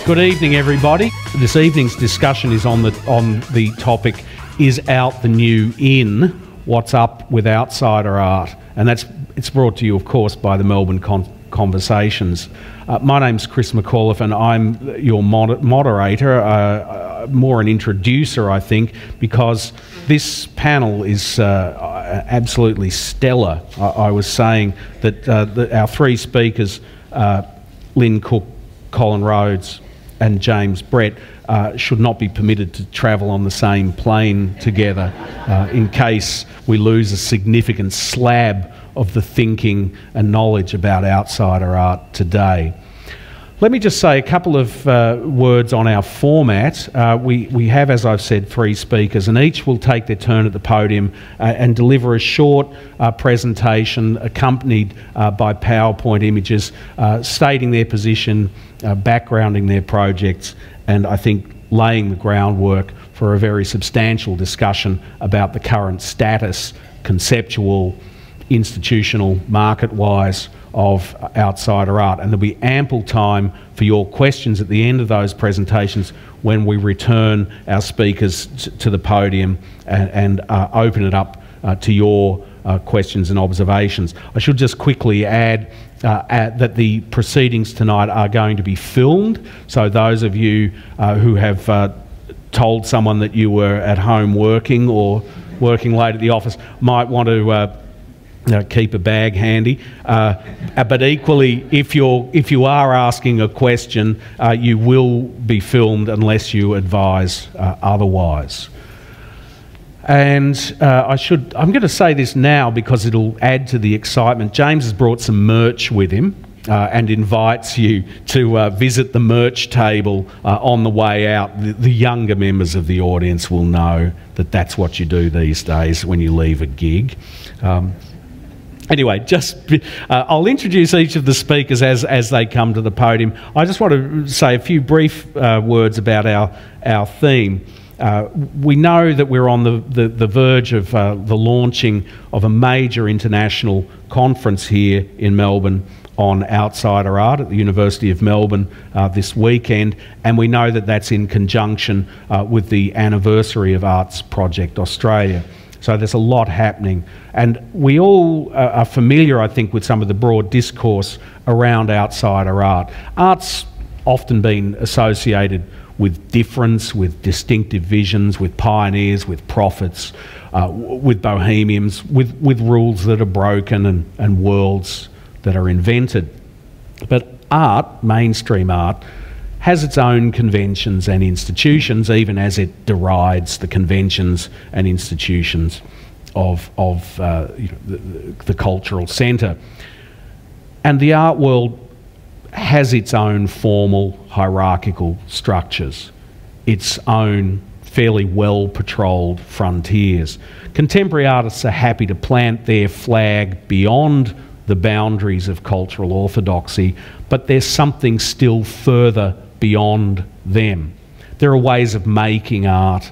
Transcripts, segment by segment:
Good evening, everybody. This evening's discussion is on the topic, is out the new in? What's up with outsider art? And it's brought to you, of course, by the Melbourne Conversations. My name's Chris McAuliffe and I'm your moderator, more an introducer, I think, because this panel is absolutely stellar. I was saying that our three speakers, Lynn Cook, Colin Rhodes and James Brett, should not be permitted to travel on the same plane together in case we lose a significant slab of the thinking and knowledge about outsider art today. Let me just say a couple of words on our format. We have, as I've said, three speakers, and each will take their turn at the podium and deliver a short presentation accompanied by PowerPoint images stating their position, backgrounding their projects, and I think laying the groundwork for a very substantial discussion about the current status, conceptual, institutional, market-wise, of outsider art. And there'll be ample time for your questions at the end of those presentations when we return our speakers to the podium and open it up to your questions and observations. I should just quickly add that the proceedings tonight are going to be filmed, so those of you who have told someone that you were at home working or working late at the office might want to keep a bag handy, but equally, if you are asking a question, you will be filmed unless you advise otherwise. And I'm going to say this now because it'll add to the excitement. James has brought some merch with him and invites you to visit the merch table on the way out. The younger members of the audience will know that that's what you do these days when you leave a gig. Anyway, I'll introduce each of the speakers as they come to the podium. I just want to say a few brief words about our theme. We know that we're on the verge of the launching of a major international conference here in Melbourne on outsider art at the University of Melbourne this weekend, and we know that that's in conjunction with the anniversary of Arts Project Australia. So there's a lot happening, and we all are familiar, I think, with some of the broad discourse around outsider art. Art's often been associated with difference, with distinctive visions, with pioneers, with prophets, with bohemians, with rules that are broken and worlds that are invented. But art, mainstream art, has its own conventions and institutions, even as it derides the conventions and institutions of the cultural centre. And the art world has its own formal hierarchical structures, its own fairly well-patrolled frontiers. Contemporary artists are happy to plant their flag beyond the boundaries of cultural orthodoxy, but there's something still further beyond them. There are ways of making art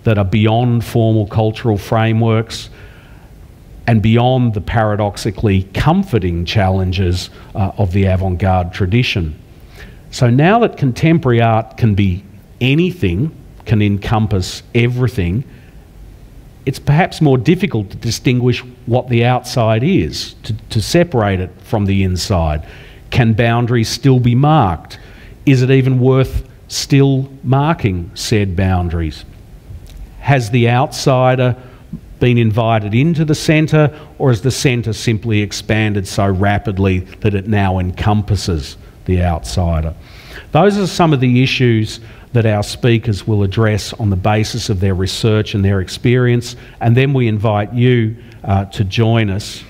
that are beyond formal cultural frameworks and beyond the paradoxically comforting challenges of the avant-garde tradition. So now that contemporary art can be anything, can encompass everything, it's perhaps more difficult to distinguish what the outside is, to separate it from the inside. Can boundaries still be marked? Is it even worth still marking said boundaries? Has the outsider been invited into the centre, or has the centre simply expanded so rapidly that it now encompasses the outsider? Those are some of the issues that our speakers will address on the basis of their research and their experience, and then we invite you to join us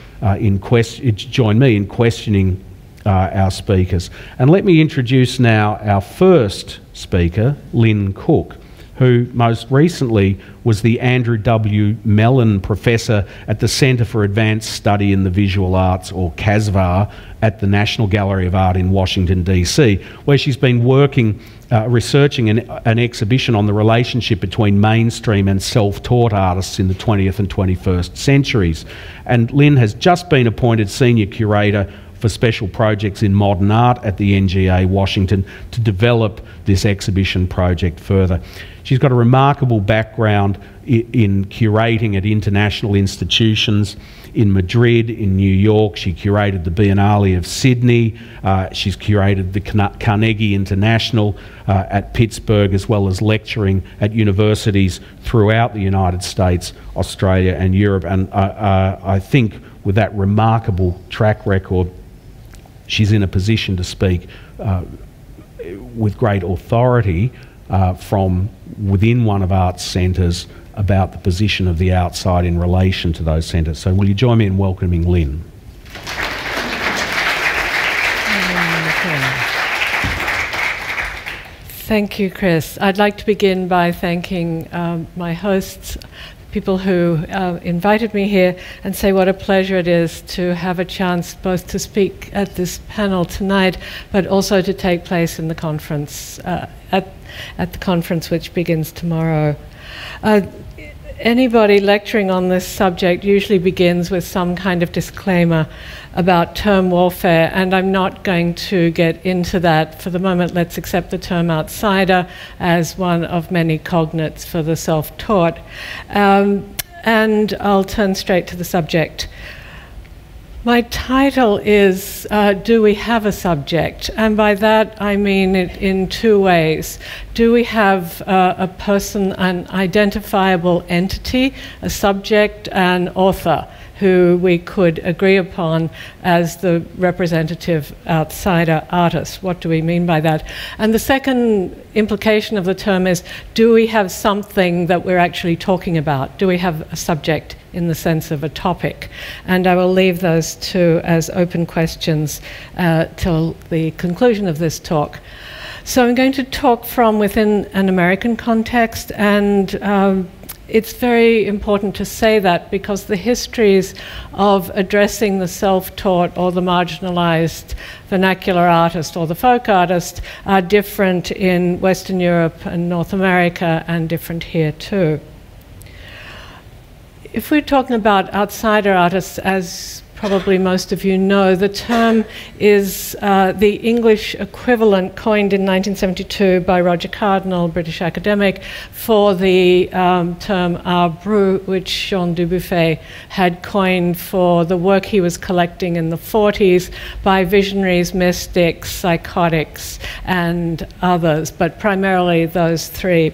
join me in questioning our speakers. And let me introduce now our first speaker, Lynn Cook, who most recently was the Andrew W. Mellon Professor at the Centre for Advanced Study in the Visual Arts, or CASVAR, at the National Gallery of Art in Washington, D.C., where she's been working, researching an exhibition on the relationship between mainstream and self-taught artists in the 20th and 21st centuries. And Lynn has just been appointed Senior Curator for special projects in modern art at the NGA Washington to develop this exhibition project further. She's got a remarkable background in curating at international institutions. In Madrid, in New York, she curated the Biennale of Sydney. She's curated the Carnegie International at Pittsburgh, as well as lecturing at universities throughout the United States, Australia and Europe. And I think with that remarkable track record, she's in a position to speak with great authority from within one of Art's centres about the position of the outside in relation to those centres. So will you join me in welcoming Lynn? Thank you, Chris. I'd like to begin by thanking my hosts, people who invited me here, and say what a pleasure it is to have a chance both to speak at this panel tonight, but also to take place in the conference, at the conference which begins tomorrow. Anybody lecturing on this subject usually begins with some kind of disclaimer about term warfare, and I'm not going to get into that. For the moment, let's accept the term outsider as one of many cognates for the self-taught. And I'll turn straight to the subject. My title is, Do We Have a Subject? And by that I mean it in two ways. Do we have a person, an identifiable entity, a subject, an author, who we could agree upon as the representative outsider artist? What do we mean by that? And the second implication of the term is, do we have something that we're actually talking about? Do we have a subject in the sense of a topic? And I will leave those two as open questions till the conclusion of this talk. So I'm going to talk from within an American context, and it's very important to say that because the histories of addressing the self-taught or the marginalized vernacular artist or the folk artist are different in Western Europe and North America, and different here too. If we're talking about outsider artists, as probably most of you know, the term is the English equivalent coined in 1972 by Roger Cardinal, British academic, for the term art brut, which Jean Dubuffet had coined for the work he was collecting in the 40s by visionaries, mystics, psychotics, and others, but primarily those three.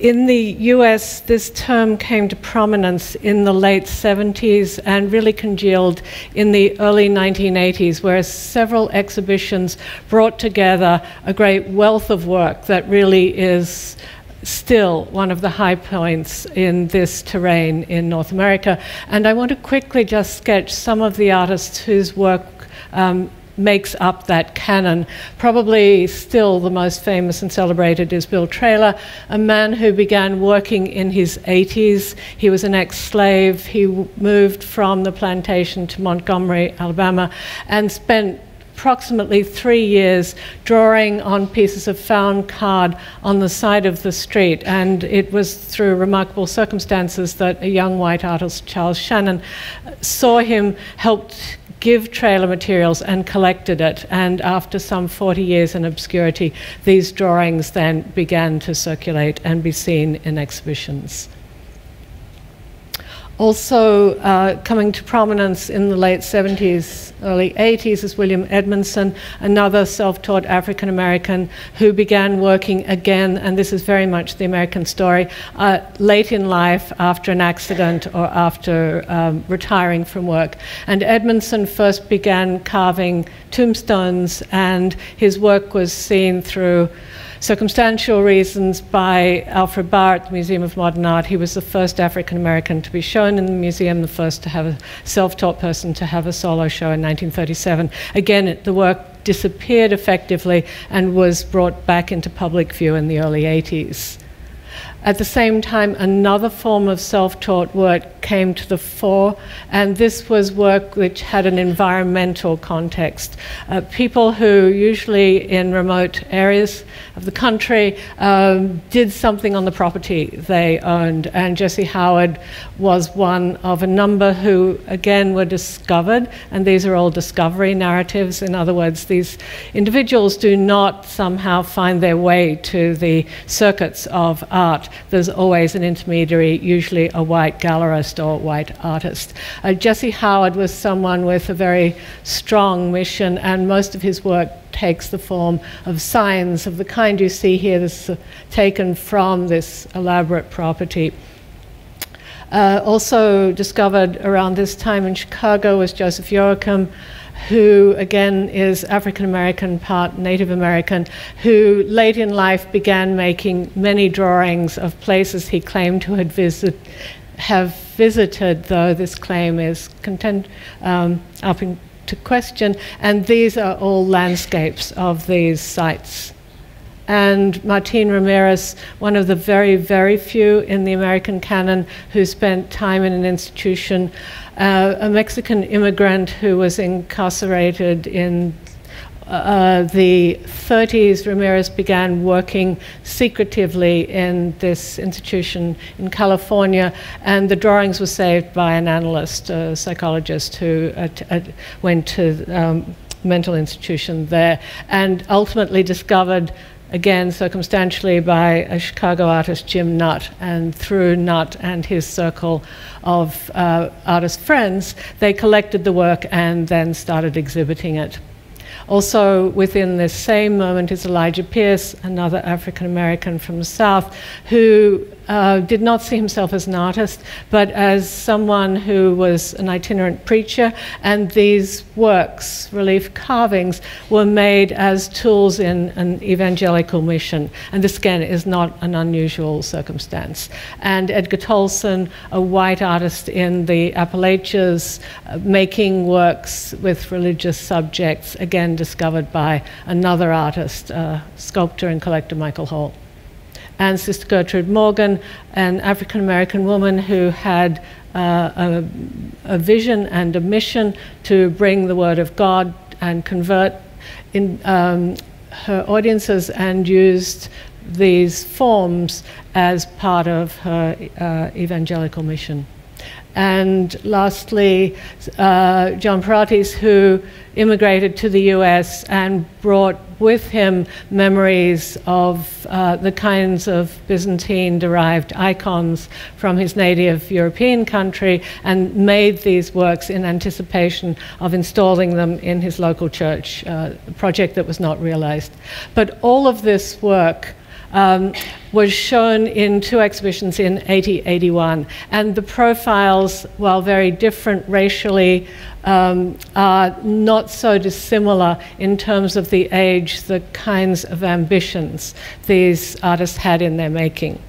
In the US, this term came to prominence in the late 70s and really congealed in the early 1980s, where several exhibitions brought together a great wealth of work that really is still one of the high points in this terrain in North America. And I want to quickly just sketch some of the artists whose work makes up that canon. Probably still the most famous and celebrated is Bill Traylor, a man who began working in his 80s. He was an ex-slave. He moved from the plantation to Montgomery, Alabama, and spent approximately 3 years drawing on pieces of found card on the side of the street. And it was through remarkable circumstances that a young white artist, Charles Shannon, saw him, helped give Traylor materials and collected it. And after some 40 years in obscurity, these drawings then began to circulate and be seen in exhibitions. Also coming to prominence in the late 70s, early 80s is William Edmondson, another self-taught African-American who began working again, and this is very much the American story, late in life after an accident or after retiring from work. And Edmondson first began carving tombstones, and his work was seen through circumstantial reasons by Alfred Barr at the Museum of Modern Art. He was the first African-American to be shown in the museum, the first to have a self-taught person to have a solo show in 1937. Again, the work disappeared effectively and was brought back into public view in the early 80s. At the same time, another form of self-taught work came to the fore, and this was work which had an environmental context. People who usually in remote areas of the country did something on the property they owned, and Jesse Howard was one of a number who again were discovered, and these are all discovery narratives. In other words, these individuals do not somehow find their way to the circuits of art. There's always an intermediary, usually a white gallerist or white artist. Jesse Howard was someone with a very strong mission, and most of his work takes the form of signs of the kind you see here. This is taken from this elaborate property. Also discovered around this time in Chicago was Joseph Joachim, who again is African American, part Native American, who late in life began making many drawings of places he claimed to have visited, though this claim is up into question, and these are all landscapes of these sites. And Martin Ramirez, one of the very, very few in the American canon who spent time in an institution, a Mexican immigrant who was incarcerated in the 30s. Ramirez began working secretively in this institution in California, and the drawings were saved by an analyst, a psychologist who went to mental institution there, and ultimately discovered, again circumstantially, by a Chicago artist, Jim Nutt, and through Nutt and his circle of artist friends, they collected the work and then started exhibiting it. Also within this same moment is Elijah Pierce, another African American from the South, who did not see himself as an artist, but as someone who was an itinerant preacher, and these works, relief carvings, were made as tools in an evangelical mission. And this, again, is not an unusual circumstance. And Edgar Tolson, a white artist in the Appalachians, making works with religious subjects, again discovered by another artist, sculptor and collector Michael Hall. And Sister Gertrude Morgan, an African-American woman who had a vision and a mission to bring the Word of God and convert in her audiences, and used these forms as part of her evangelical mission. And lastly, John Paratis, who immigrated to the US and brought with him memories of the kinds of Byzantine-derived icons from his native European country, and made these works in anticipation of installing them in his local church, a project that was not realized. But all of this work was shown in two exhibitions in 80-81, and the profiles, while very different racially, are not so dissimilar in terms of the age, the kinds of ambitions these artists had in their making.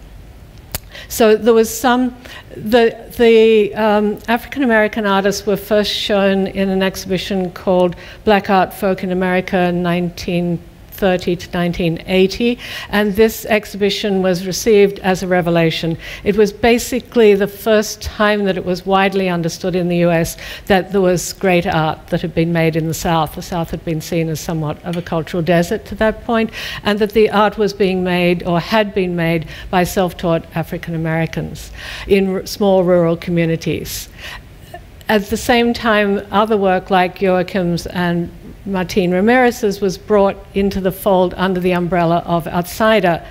So there was the African-American artists were first shown in an exhibition called Black Art Folk in America, 1930 to 1980, and this exhibition was received as a revelation. It was basically the first time that it was widely understood in the US that there was great art that had been made in the South. The South had been seen as somewhat of a cultural desert to that point, and that the art was being made, or had been made, by self-taught African Americans in small rural communities. At the same time, other work like Joachim's and Martin Ramirez's was brought into the fold under the umbrella of outsider,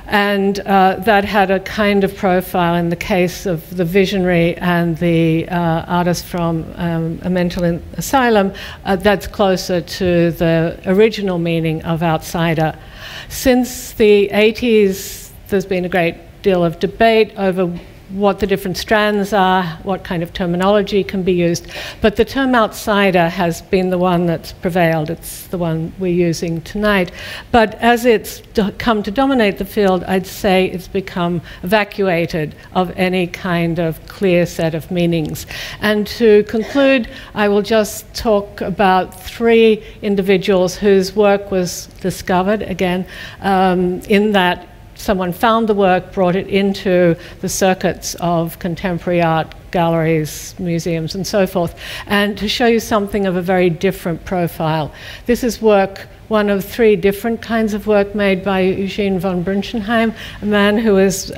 and that had a kind of profile in the case of the visionary and the artist from a mental asylum that's closer to the original meaning of outsider. Since the 80s, there's been a great deal of debate over what the different strands are, what kind of terminology can be used, but the term outsider has been the one that's prevailed. It's the one we're using tonight. But as it's come to dominate the field, I'd say it's become evacuated of any kind of clear set of meanings. And to conclude, I will just talk about three individuals whose work was discovered, again, in that someone found the work, brought it into the circuits of contemporary art galleries, museums, and so forth, and to show you something of a very different profile. This is work, one of 3 different kinds of work made by Eugene von Brunschenheim, a man who is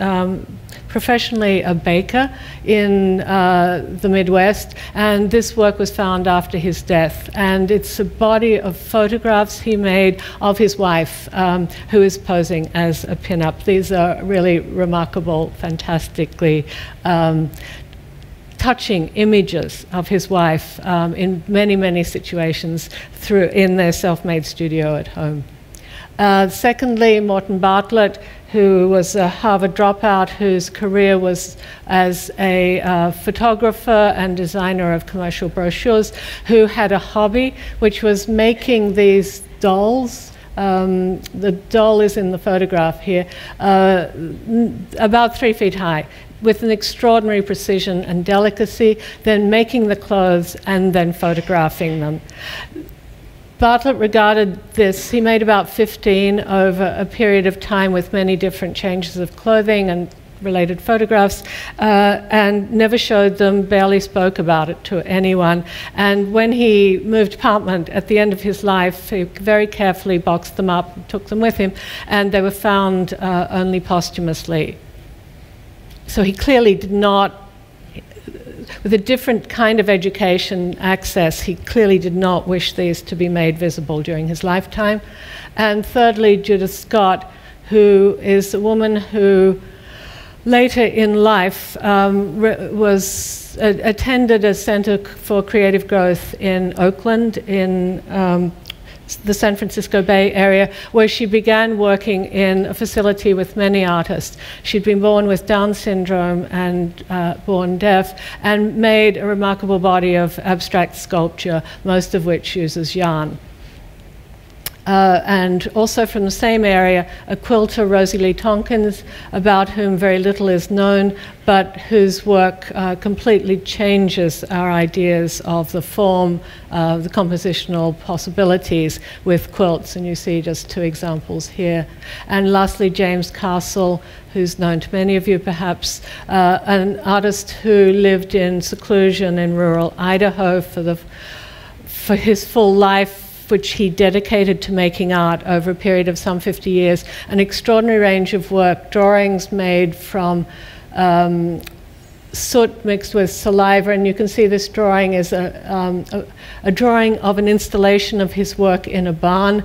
professionally a baker in the Midwest, and this work was found after his death. And it's a body of photographs he made of his wife, who is posing as a pin-up. These are really remarkable, fantastically touching images of his wife in many, many situations in their self-made studio at home. Secondly, Morton Bartlett, who was a Harvard dropout, whose career was as a photographer and designer of commercial brochures, who had a hobby, which was making these dolls. The doll is in the photograph here, about 3 feet high, with an extraordinary precision and delicacy, then making the clothes and then photographing them. Bartlett regarded this, he made about 15 over a period of time with many different changes of clothing and related photographs, and never showed them, barely spoke about it to anyone. And when he moved apartment at the end of his life, he very carefully boxed them up, took them with him, and they were found only posthumously. So he clearly did not, with a different kind of education access, he clearly did not wish these to be made visible during his lifetime. And thirdly, Judith Scott, who is a woman who later in life attended a Center for Creative Growth in Oakland, in the San Francisco Bay Area, where she began working in a facility with many artists. She'd been born with Down syndrome and born deaf, and made a remarkable body of abstract sculpture, most of which uses yarn. And also from the same area, a quilter, Rosie Lee Tompkins, about whom very little is known, but whose work completely changes our ideas of the form, the compositional possibilities with quilts, and you see just 2 examples here. And lastly, James Castle, who's known to many of you perhaps, an artist who lived in seclusion in rural Idaho for his full life, which he dedicated to making art over a period of some 50 years, an extraordinary range of work, drawings made from soot mixed with saliva, and you can see this drawing is a drawing of an installation of his work in a barn.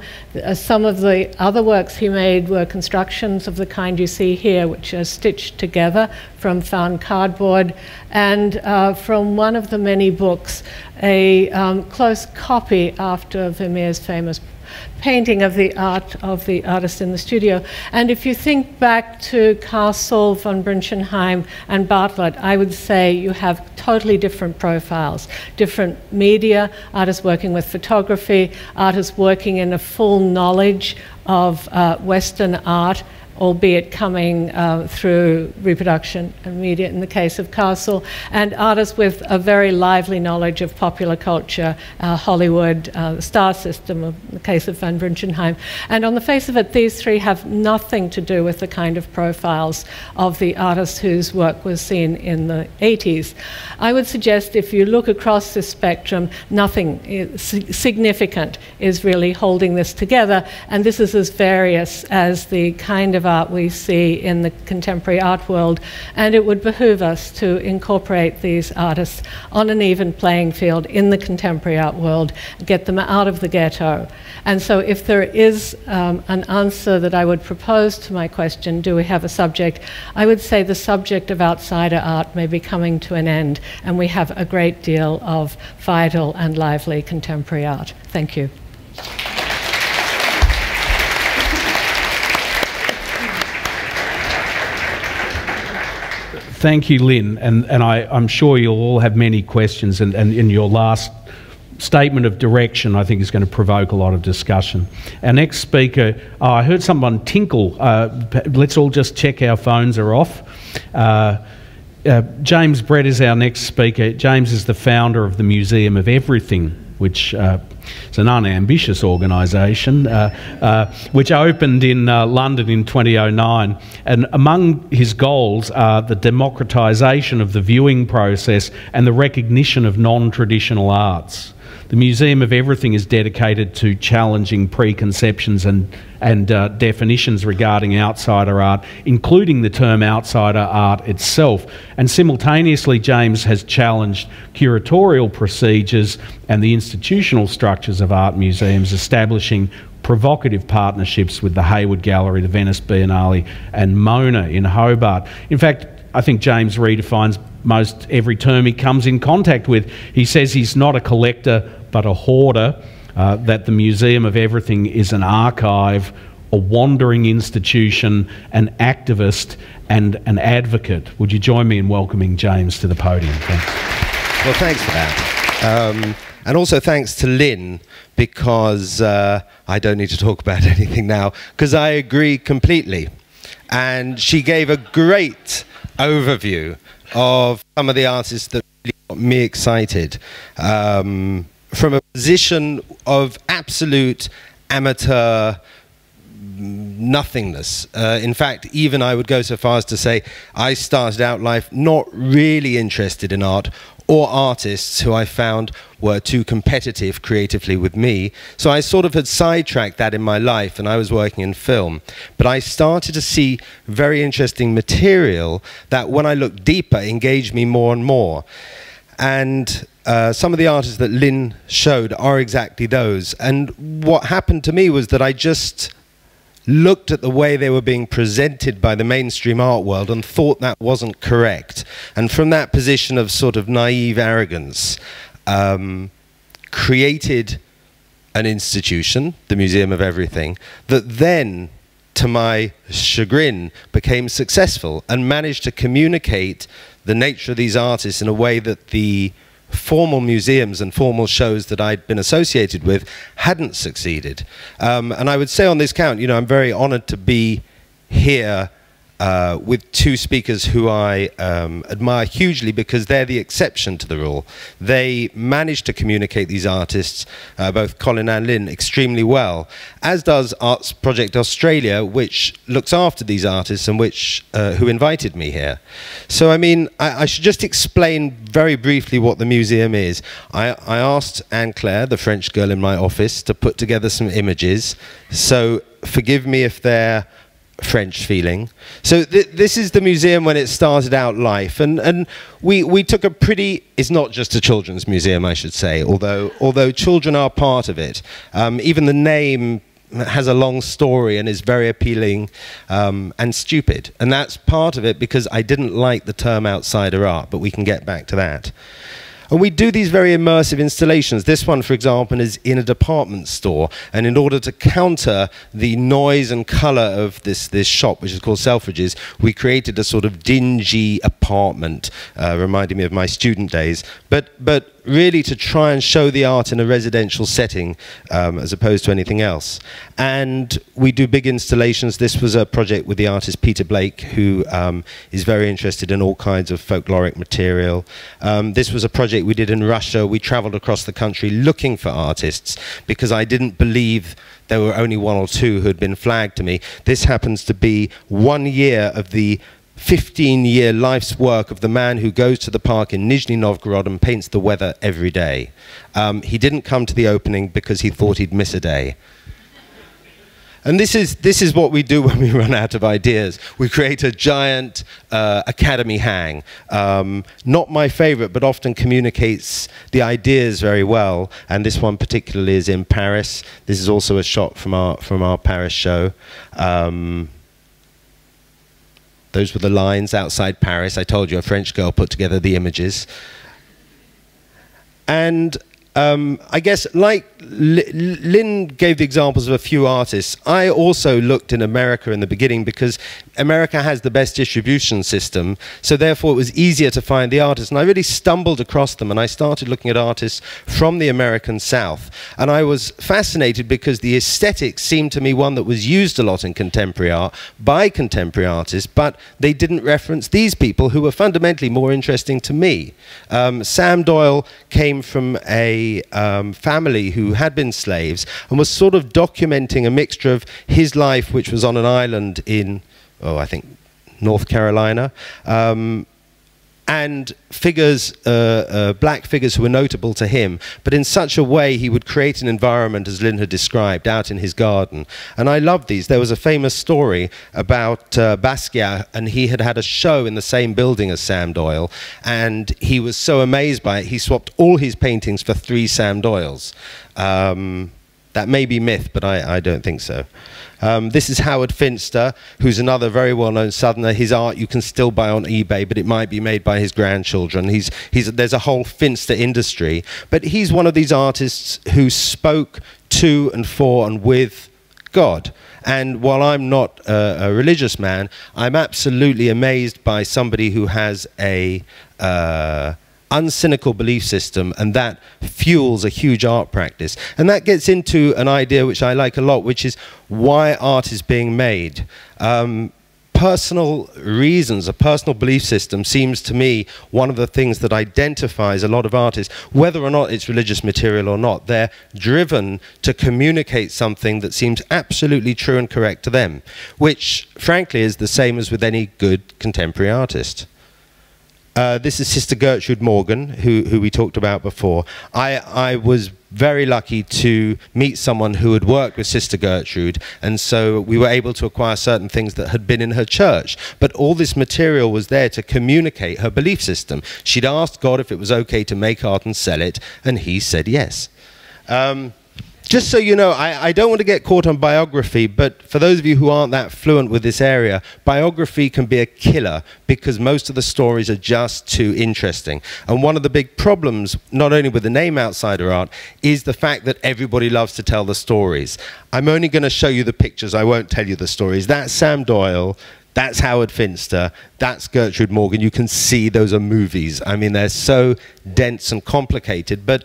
Some of the other works he made were constructions of the kind you see here, which are stitched together from found cardboard, and from one of the many books, a close copy after Vermeer's famous painting of the art of the artist in the studio. And if you think back to Castle, von Brunschenheim, and Bartlett, I would say you have totally different profiles, different media, artists working with photography, artists working in a full knowledge of Western art, albeit coming through reproduction and media in the case of Castle, and artists with a very lively knowledge of popular culture, Hollywood, the star system in the case of von Brunschenheim. And on the face of it, these 3 have nothing to do with the kind of profiles of the artists whose work was seen in the 80s. I would suggest if you look across this spectrum, nothing significant is really holding this together, and this is as various as the kind of art we see in the contemporary art world, and it would behoove us to incorporate these artists on an even playing field in the contemporary art world, get them out of the ghetto. And so if there is an answer that I would propose to my question, do we have a subject, I would say the subject of outsider art may be coming to an end, and we have a great deal of vital and lively contemporary art. Thank you. Thank you, Lynn, and I'm sure you'll all have many questions, and in your last statement of direction I think is going to provoke a lot of discussion. Our next speaker, I heard someone tinkle, let's all just check our phones are off. James Brett is our next speaker. James is the founder of the Museum of Everything which is an unambitious organisation, which opened in London in 2009. And among his goals are the democratisation of the viewing process and the recognition of non-traditional arts. The Museum of Everything is dedicated to challenging preconceptions and definitions regarding outsider art, including the term outsider art itself. And simultaneously, James has challenged curatorial procedures and the institutional structures of art museums, establishing provocative partnerships with the Hayward Gallery, the Venice Biennale and Mona in Hobart. In fact, I think James redefines most every term he comes in contact with. He says he's not a collector but a hoarder, that the Museum of Everything is an archive, a wandering institution, an activist and an advocate. Would you join me in welcoming James to the podium? Thanks. Well, thanks for that. And also thanks to Lynn, because I don't need to talk about anything now, because I agree completely. And she gave a great overview of some of the artists that really got me excited. From a position of absolute amateur nothingness. In fact, even I would go so far as to say I started out life not really interested in art or artists who I found were too competitive creatively with me. So I sort of had sidetracked that in my life, and I was working in film. But I started to see very interesting material that, when I looked deeper, engaged me more and more. And some of the artists that Lynn showed are exactly those. And what happened to me was that I just looked at the way they were being presented by the mainstream art world and thought that wasn't correct. And from that position of sort of naive arrogance, created an institution, the Museum of Everything, that then, to my chagrin, became successful and managed to communicate the nature of these artists in a way that the formal museums and formal shows that I'd been associated with hadn't succeeded. And I would say on this count, you know, I'm very honored to be here with two speakers who I admire hugely, because they're the exception to the rule. They managed to communicate these artists, both Colin and Lynn, extremely well, as does Arts Project Australia, which looks after these artists and which who invited me here. So I mean, I should just explain very briefly what the museum is. I asked Anne-Claire, the French girl in my office, to put together some images, so forgive me if they're French feeling. So this is the museum when it started out life, and we took a pretty, it's not just a children's museum, I should say, although children are part of it. Even the name has a long story and is very appealing and stupid, and that's part of it, because I didn't like the term outsider art, but we can get back to that. And we do these very immersive installations. This one, for example, is in a department store. And in order to counter the noise and color of this shop, which is called Selfridges, we created a sort of dingy apartment, reminding me of my student days. But really to try and show the art in a residential setting as opposed to anything else. And we do big installations. This was a project with the artist Peter Blake, who is very interested in all kinds of folkloric material. This was a project we did in Russia. We traveled across the country looking for artists, because I didn't believe there were only one or two who had been flagged to me. This happens to be 1 year of the 15-year life's work of the man who goes to the park in Nizhny Novgorod and paints the weather every day. He didn't come to the opening because he thought he'd miss a day. And this is what we do when we run out of ideas. We create a giant academy hang. Not my favorite, but often communicates the ideas very well. And this one particularly is in Paris. This is also a shot from our Paris show. Those were the lines outside Paris. I told you a French girl put together the images. And I guess, like Lynn gave the examples of a few artists, I also looked in America in the beginning, because America has the best distribution system, so therefore it was easier to find the artists. And I really stumbled across them, and I started looking at artists from the American South. And I was fascinated, because the aesthetic seemed to me one that was used a lot in contemporary art by contemporary artists, but they didn't reference these people who were fundamentally more interesting to me. Sam Doyle came from a a family who had been slaves and was sort of documenting a mixture of his life, which was on an island in, oh, I think North Carolina, and figures, black figures who were notable to him, but in such a way he would create an environment, as Lynn had described, out in his garden. And I love these. There was a famous story about Basquiat, and he had had a show in the same building as Sam Doyle, and he was so amazed by it, he swapped all his paintings for 3 Sam Doyles. That may be myth, but I don't think so. This is Howard Finster, who's another very well-known Southerner. His art you can still buy on eBay, but it might be made by his grandchildren. There's a whole Finster industry. But he's one of these artists who spoke to and for and with God. And while I'm not a religious man, I'm absolutely amazed by somebody who has a uncynical belief system, and that fuels a huge art practice. And that gets into an idea which I like a lot, which is why art is being made. Personal reasons, a personal belief system seems to me one of the things that identifies a lot of artists, whether or not it's religious material or not. They're driven to communicate something that seems absolutely true and correct to them, which frankly is the same as with any good contemporary artist. This is Sister Gertrude Morgan, who we talked about before. I was very lucky to meet someone who had worked with Sister Gertrude, and so we were able to acquire certain things that had been in her church. But all this material was there to communicate her belief system. She'd asked God if it was okay to make art and sell it, and he said yes. Just so you know, I don't want to get caught on biography, but for those of you who aren't that fluent with this area, biography can be a killer because most of the stories are just too interesting. And one of the big problems, not only with the name Outsider Art, is the fact that everybody loves to tell the stories. I'm only going to show you the pictures, I won't tell you the stories. That's Sam Doyle. That's Howard Finster, that's Gertrude Morgan. You can see those are movies. I mean, they're so dense and complicated, but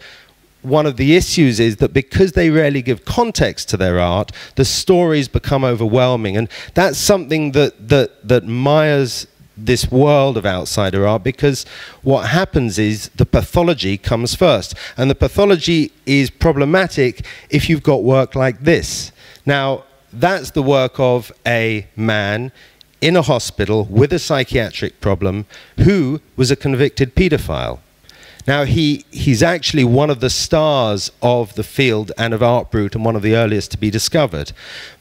one of the issues is that because they rarely give context to their art, the stories become overwhelming. And that's something that mires this world of outsider art, because what happens is the pathology comes first. And the pathology is problematic if you've got work like this. Now, that's the work of a man in a hospital with a psychiatric problem who was a convicted paedophile. Now, he's actually one of the stars of the field and of Art Brut, and one of the earliest to be discovered.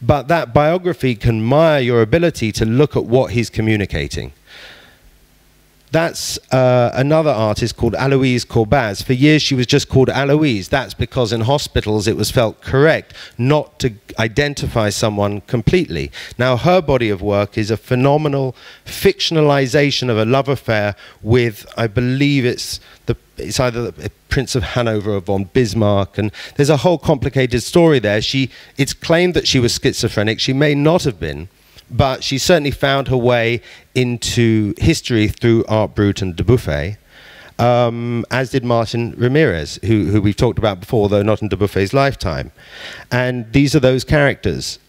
But that biography can mire your ability to look at what he's communicating. That's another artist called Aloise Corbaz. For years she was just called Aloise. That's because in hospitals it was felt correct not to identify someone completely. Now her body of work is a phenomenal fictionalization of a love affair with, I believe it's either the Prince of Hanover or von Bismarck, and there's a whole complicated story there. It's claimed that she was schizophrenic. She may not have been, but she certainly found her way into history through Art Brut and Dubuffet, as did Martin Ramirez, who we've talked about before, though not in Dubuffet's lifetime. And these are those characters.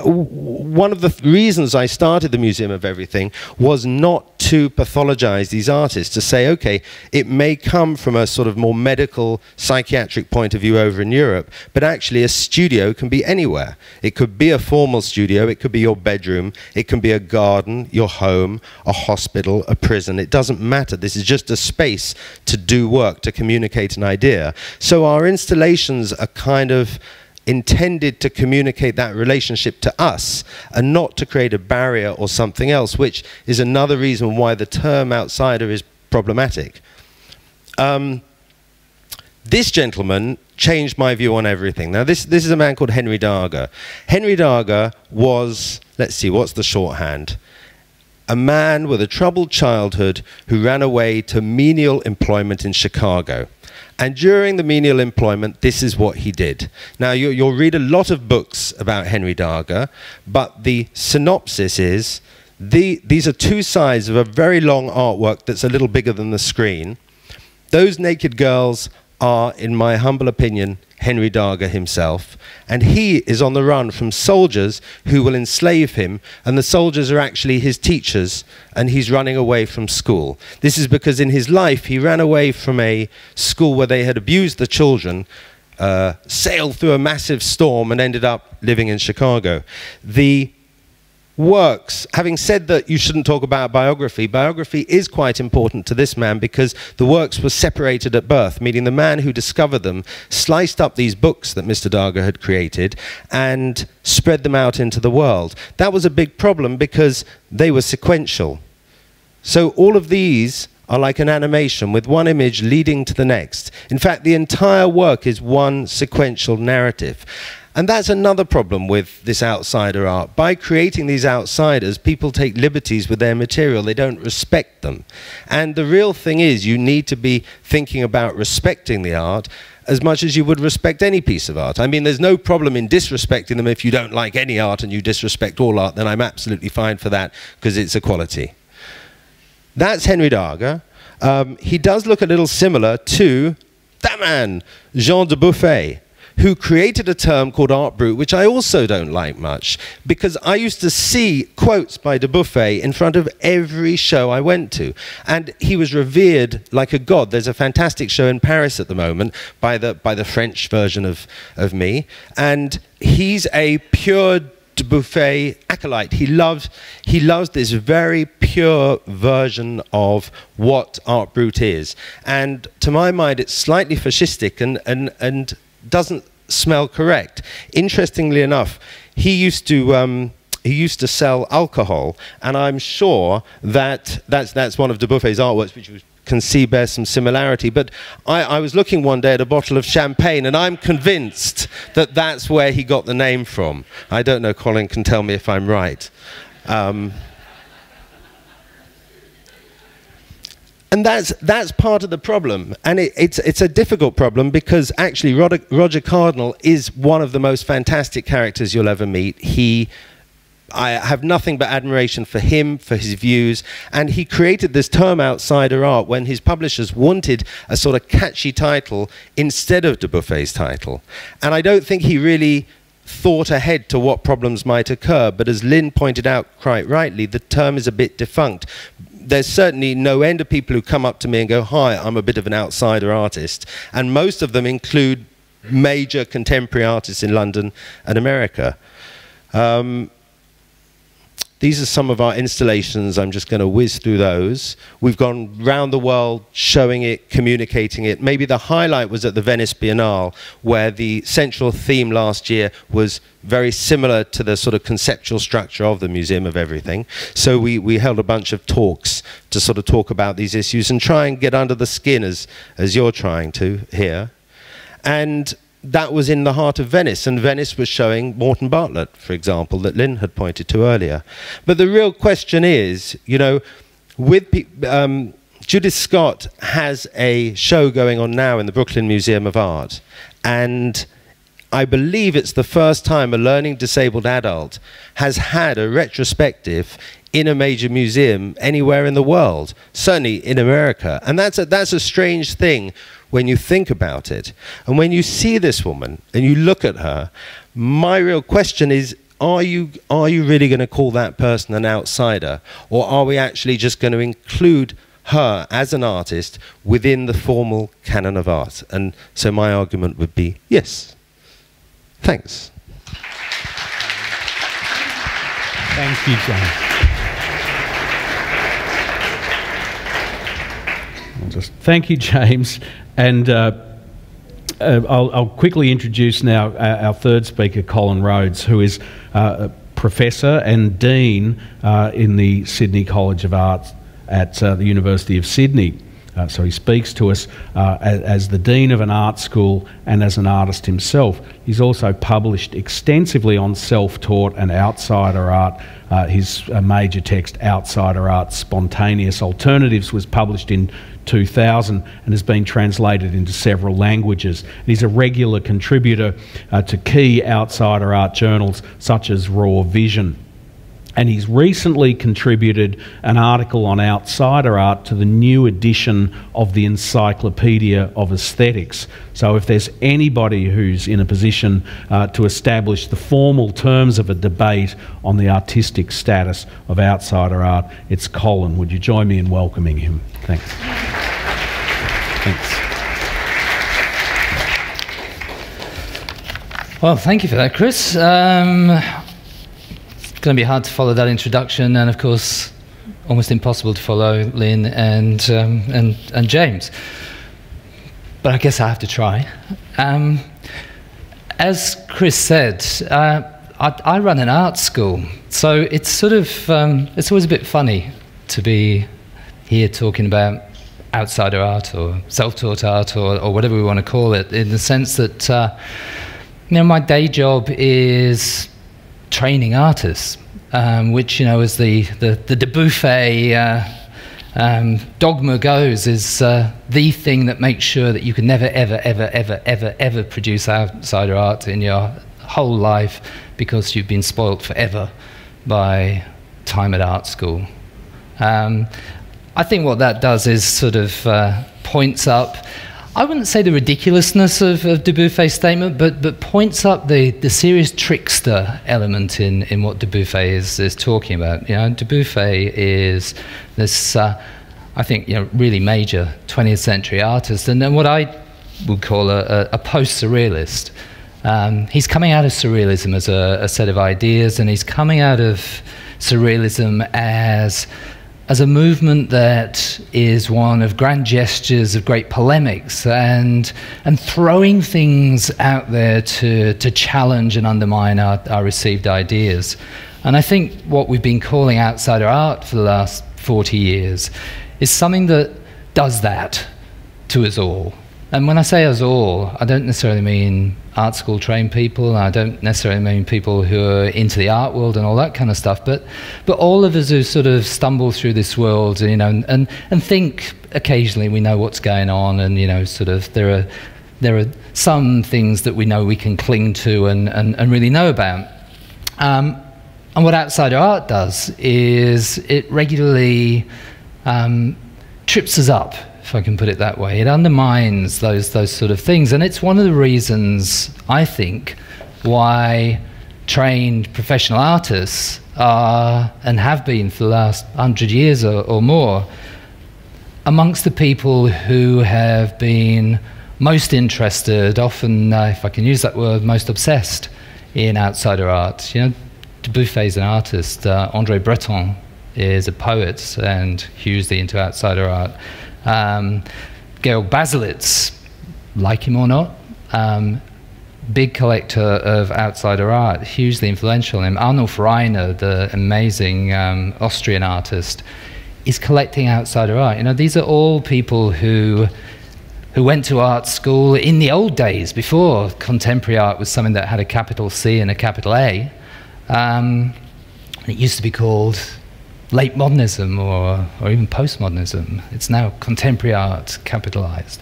One of the reasons I started the Museum of Everything was not to pathologize these artists, to say, okay, it may come from a sort of more medical, psychiatric point of view over in Europe, but actually a studio can be anywhere. It could be a formal studio, it could be your bedroom, it can be a garden, your home, a hospital, a prison. It doesn't matter. This is just a space to do work, to communicate an idea. So our installations are kind of intended to communicate that relationship to us and not to create a barrier or something else, which is another reason why the term outsider is problematic. This gentleman changed my view on everything. Now this is a man called Henry Darger. Henry Darger was, let's see, what's the shorthand? A man with a troubled childhood who ran away to menial employment in Chicago. And during the menial employment, this is what he did. Now, you'll read a lot of books about Henry Darger, but the synopsis is, these are two sides of a very long artwork that's a little bigger than the screen. Those naked girls are, in my humble opinion, Henry Darger himself, and he is on the run from soldiers who will enslave him, and the soldiers are actually his teachers, and he's running away from school. This is because in his life he ran away from a school where they had abused the children, sailed through a massive storm, and ended up living in Chicago. The works, having said that you shouldn't talk about biography, biography is quite important to this man because the works were separated at birth, meaning the man who discovered them sliced up these books that Mr. Darger had created and spread them out into the world. That was a big problem because they were sequential. So all of these are like an animation with one image leading to the next. In fact, the entire work is one sequential narrative. And that's another problem with this outsider art. By creating these outsiders, people take liberties with their material. They don't respect them. And the real thing is, you need to be thinking about respecting the art as much as you would respect any piece of art. I mean, there's no problem in disrespecting them. If you don't like any art and you disrespect all art, then I'm absolutely fine for that because it's equality. That's Henry Darger. He does look a little similar to that man, Jean de Buffet, who created a term called art brut, which I also don't like much, because I used to see quotes by de Buffet in front of every show I went to. And he was revered like a god. There's a fantastic show in Paris at the moment by the French version of me. And he's a pure de Buffet acolyte. He loves this very pure version of what art brut is. And to my mind, it's slightly fascistic and doesn't smell correct. Interestingly enough, he used to sell alcohol, and I'm sure that that's one of de Buffet's artworks, which you can see bears some similarity. But I was looking one day at a bottle of champagne, and I'm convinced that that's where he got the name from. I don't know, Colin can tell me if I'm right. And that's part of the problem, and it's a difficult problem because actually Roger Cardinal is one of the most fantastic characters you'll ever meet. I have nothing but admiration for him, for his views, and he created this term outsider art when his publishers wanted a sort of catchy title instead of de Buffet's title. And I don't think he really thought ahead to what problems might occur, but as Lynn pointed out quite rightly, the term is a bit defunct. There's certainly no end of people who come up to me and go, "Hi, I'm a bit of an outsider artist." And most of them include major contemporary artists in London and America. These are some of our installations. I'm just going to whiz through those. We've gone round the world showing it, communicating it. Maybe the highlight was at the Venice Biennale, where the central theme last year was very similar to the sort of conceptual structure of the Museum of Everything. So we held a bunch of talks to sort of talk about these issues and try and get under the skin as you're trying to here. And that was in the heart of Venice, and Venice was showing Morton Bartlett, for example, that Lynn had pointed to earlier. But the real question is, you know, with Judith Scott has a show going on now in the Brooklyn Museum of Art, and I believe it's the first time a learning disabled adult has had a retrospective in a major museum anywhere in the world, certainly in America. And that's a strange thing when you think about it. And when you see this woman and you look at her, my real question is, are you really going to call that person an outsider? Or are we actually just going to include her as an artist within the formal canon of art? And so my argument would be yes. Thanks. Thank you, James. Thank you, James. And I'll quickly introduce now our third speaker, Colin Rhodes, who is a professor and dean in the Sydney College of Art at the University of Sydney. So he speaks to us as the dean of an art school and as an artist himself. He's also published extensively on self-taught and outsider art. His major text, Outsider Art, Spontaneous Alternatives, was published in 2000 and has been translated into several languages. And he's a regular contributor to key outsider art journals such as Raw Vision. And he's recently contributed an article on outsider art to the new edition of the Encyclopedia of Aesthetics. So if there's anybody who's in a position to establish the formal terms of a debate on the artistic status of outsider art, it's Colin. Would you join me in welcoming him? Thanks. Thanks. Well, thank you for that, Chris. It's going to be hard to follow that introduction, and of course, almost impossible to follow Lynn and James. But I guess I have to try. As Chris said, I run an art school, so it's sort of it's always a bit funny to be here talking about outsider art or self-taught art or whatever we want to call it, in the sense that my day job is training artists, which, is the Dubuffet dogma goes, is the thing that makes sure that you can never, ever, ever, ever, ever, ever produce outsider art in your whole life, because you've been spoilt forever by time at art school. I think what that does is sort of points up, I wouldn't say the ridiculousness of Dubuffet's statement, but points up the serious trickster element in what Dubuffet is talking about. Dubuffet is this, I think, really major 20th century artist, and then what I would call a post-surrealist. He's coming out of surrealism as a set of ideas, and he's coming out of surrealism as a movement that is one of grand gestures, of great polemics, and throwing things out there to challenge and undermine our received ideas. And I think what we've been calling outsider art for the last 40 years is something that does that to us all. And when I say us all, I don't necessarily mean art school trained people, I don't necessarily mean people who are into the art world and all that kind of stuff, but all of us who sort of stumble through this world, and think occasionally we know what's going on, and sort of there are some things that we know we can cling to and really know about. And what outsider art does is it regularly trips us up, if I can put it that way. It undermines those sort of things, and it's one of the reasons, I think, why trained professional artists are, and have been for the last 100 years or more, amongst the people who have been most interested, often, if I can use that word, most obsessed in outsider art. Dubuffet's an artist, André Breton is a poet and hugely into outsider art. Georg Baselitz, like him or not, big collector of outsider art, hugely influential. And Arnulf Reiner, the amazing Austrian artist, is collecting outsider art. These are all people who went to art school in the old days, before contemporary art was something that had a capital C and a capital A. It used to be called late modernism or even postmodernism. It's now contemporary art, capitalized.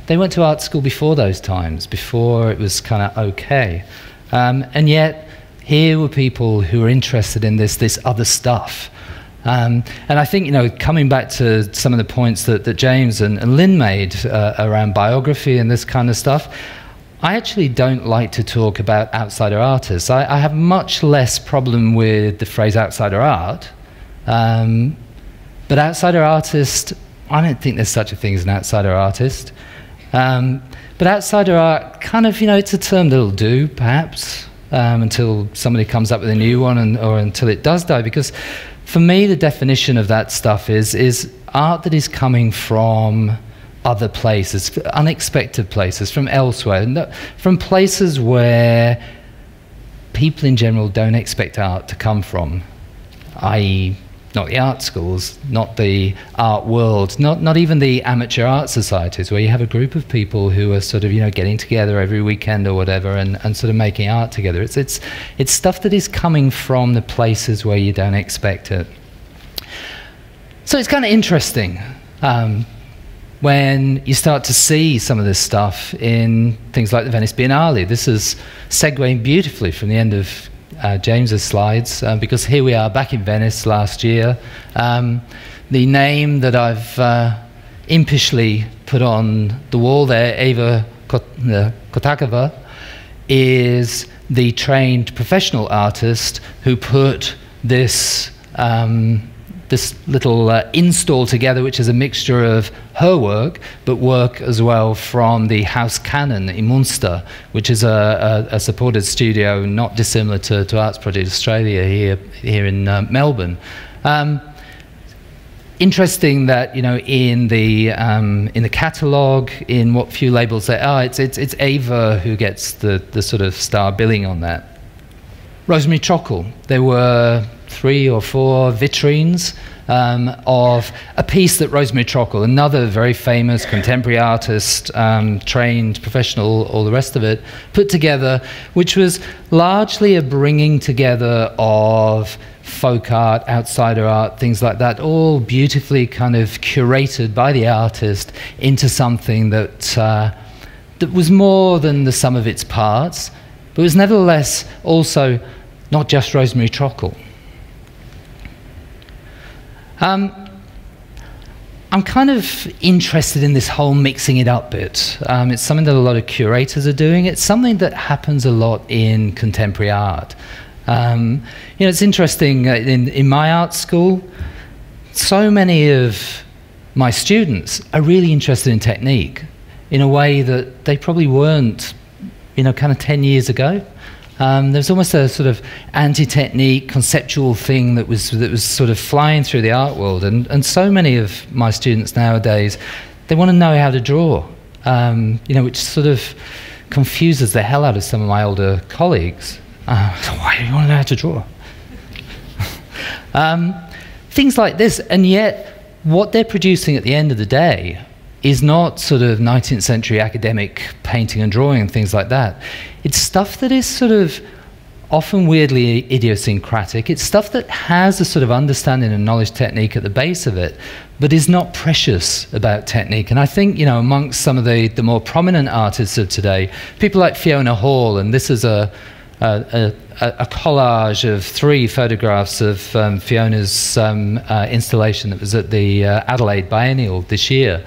They went to art school before those times, before it was kind of okay. And yet, here were people who were interested in this other stuff. And I think, coming back to some of the points that James and Lynn made around biography and this kind of stuff, I actually don't like to talk about outsider artists. I have much less problem with the phrase outsider art. But outsider artist, I don't think there's such a thing as an outsider artist. But outsider art, kind of, it's a term that'll do, perhaps, until somebody comes up with a new one, or until it does die. Because for me, the definition of that stuff is art that is coming from other places, unexpected places, from elsewhere, from places where people in general don't expect art to come from, i.e. not the art schools, not the art world, not even the amateur art societies, where you have a group of people who are sort of, getting together every weekend or whatever and sort of making art together. It's stuff that is coming from the places where you don't expect it. So it's kind of interesting when you start to see some of this stuff in things like the Venice Biennale. This is segueing beautifully from the end of James's slides, because here we are back in Venice last year. The name that I've impishly put on the wall there, Eva Kotakova, is the trained professional artist who put this this little install together, which is a mixture of her work, but work as well from the House Canon in Munster, which is a supported studio not dissimilar to Arts Project Australia here in Melbourne. Interesting that, you know, in the catalogue, in what few labels there are, it's Ava who gets the sort of star billing on that. Rosemary Trockle. There were 3 or 4 vitrines of a piece that Rosemary Trockle, another very famous contemporary artist, trained professional, all the rest of it, put together, which was largely a bringing together of folk art, outsider art, things like that, all beautifully kind of curated by the artist into something that that was more than the sum of its parts, but was nevertheless also not just Rosemary Trockle. I'm kind of interested in this whole mixing it up bit. It's something that a lot of curators are doing. It's something that happens a lot in contemporary art. You know, it's interesting, in my art school, so many of my students are really interested in technique in a way that they probably weren't, you know, kind of 10 years ago. There's almost a sort of anti-technique conceptual thing that was sort of flying through the art world, and so many of my students nowadays, they want to know how to draw, you know, which sort of confuses the hell out of some of my older colleagues. Why do you want to know how to draw? Things like this, and yet what they're producing at the end of the day is not sort of 19th century academic painting and drawing and things like that. It's stuff that is sort of often weirdly idiosyncratic. It's stuff that has a sort of understanding and knowledge technique at the base of it, but is not precious about technique. And I think, you know, amongst some of the more prominent artists of today, people like Fiona Hall, and this is a collage of 3 photographs of Fiona's installation that was at the Adelaide Biennial this year.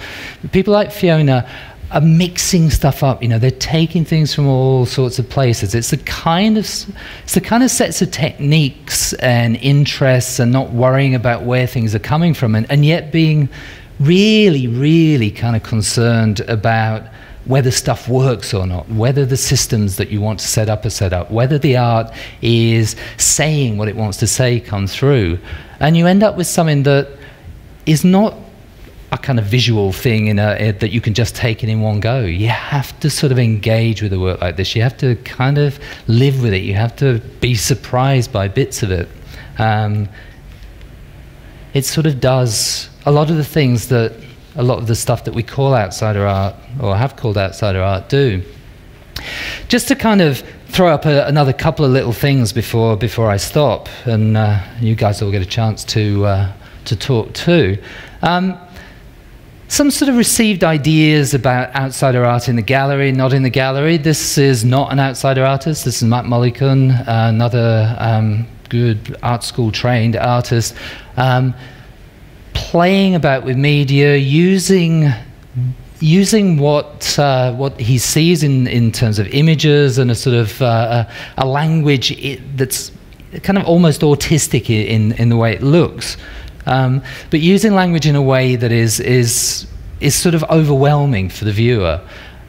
People like Fiona are mixing stuff up. You know, they're taking things from all sorts of places. It's the kind of sets of techniques and interests, and not worrying about where things are coming from, and yet being really, really kind of concerned about whether stuff works or not, whether the systems that you want to set up are set up, whether the art is saying what it wants to say come through. And you end up with something that is not a kind of visual thing that you can just take it in one go. You have to sort of engage with a work like this. You have to kind of live with it. You have to be surprised by bits of it. It sort of does a lot of the things that a lot of the stuff that we call outsider art, or have called outsider art, do. Just to kind of throw up another couple of little things before I stop, and you guys all get a chance to talk too. Some sort of received ideas about outsider art in the gallery, not in the gallery. This is not an outsider artist. This is Matt Mullican, another good art school trained artist. Playing about with media, using what he sees in terms of images, and a sort of a language that's kind of almost autistic in the way it looks, but using language in a way that is sort of overwhelming for the viewer,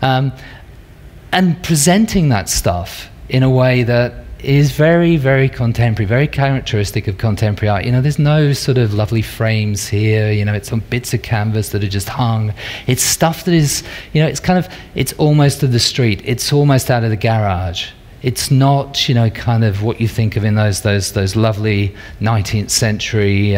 and presenting that stuff in a way that is very, very contemporary, very characteristic of contemporary art. You know, there's no sort of lovely frames here, you know, it's on bits of canvas that are just hung. It's stuff that is, you know, it's almost of the street, it's almost out of the garage. It's not, you know, kind of what you think of in those lovely 19th century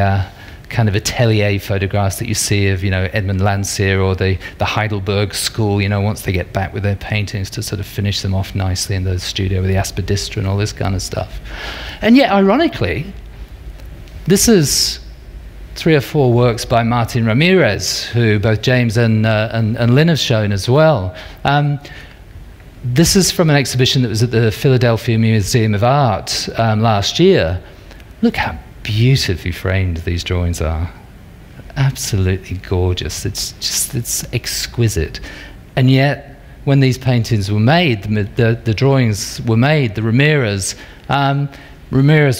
kind of atelier photographs that you see of, you know, Edmund Landseer or the Heidelberg School, you know, once they get back with their paintings to sort of finish them off nicely in the studio with the Aspidistra and all this kind of stuff. And yet, ironically, this is 3 or 4 works by Martin Ramirez, who both James and Lynn have shown as well. This is from an exhibition that was at the Philadelphia Museum of Art last year. Look how beautifully framed these drawings are. Absolutely gorgeous. It's exquisite. And yet, when these paintings were made, the drawings were made, the Ramirez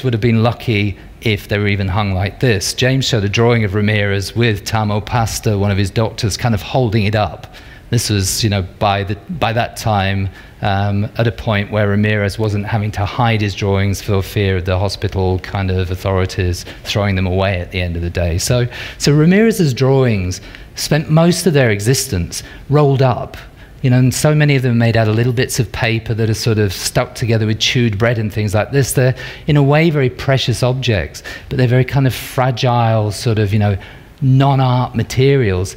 would have been lucky if they were even hung like this. James showed a drawing of Ramirez with Tamo Pasta, one of his doctors, kind of holding it up. This was, you know, by that time, at a point where Ramirez wasn't having to hide his drawings for fear of the hospital kind of authorities throwing them away at the end of the day. So Ramirez's drawings spent most of their existence rolled up, you know, and so many of them made out of little bits of paper that are sort of stuck together with chewed bread and things like this. They're, in a way, very precious objects, but they're very kind of fragile, sort of, you know, non-art materials.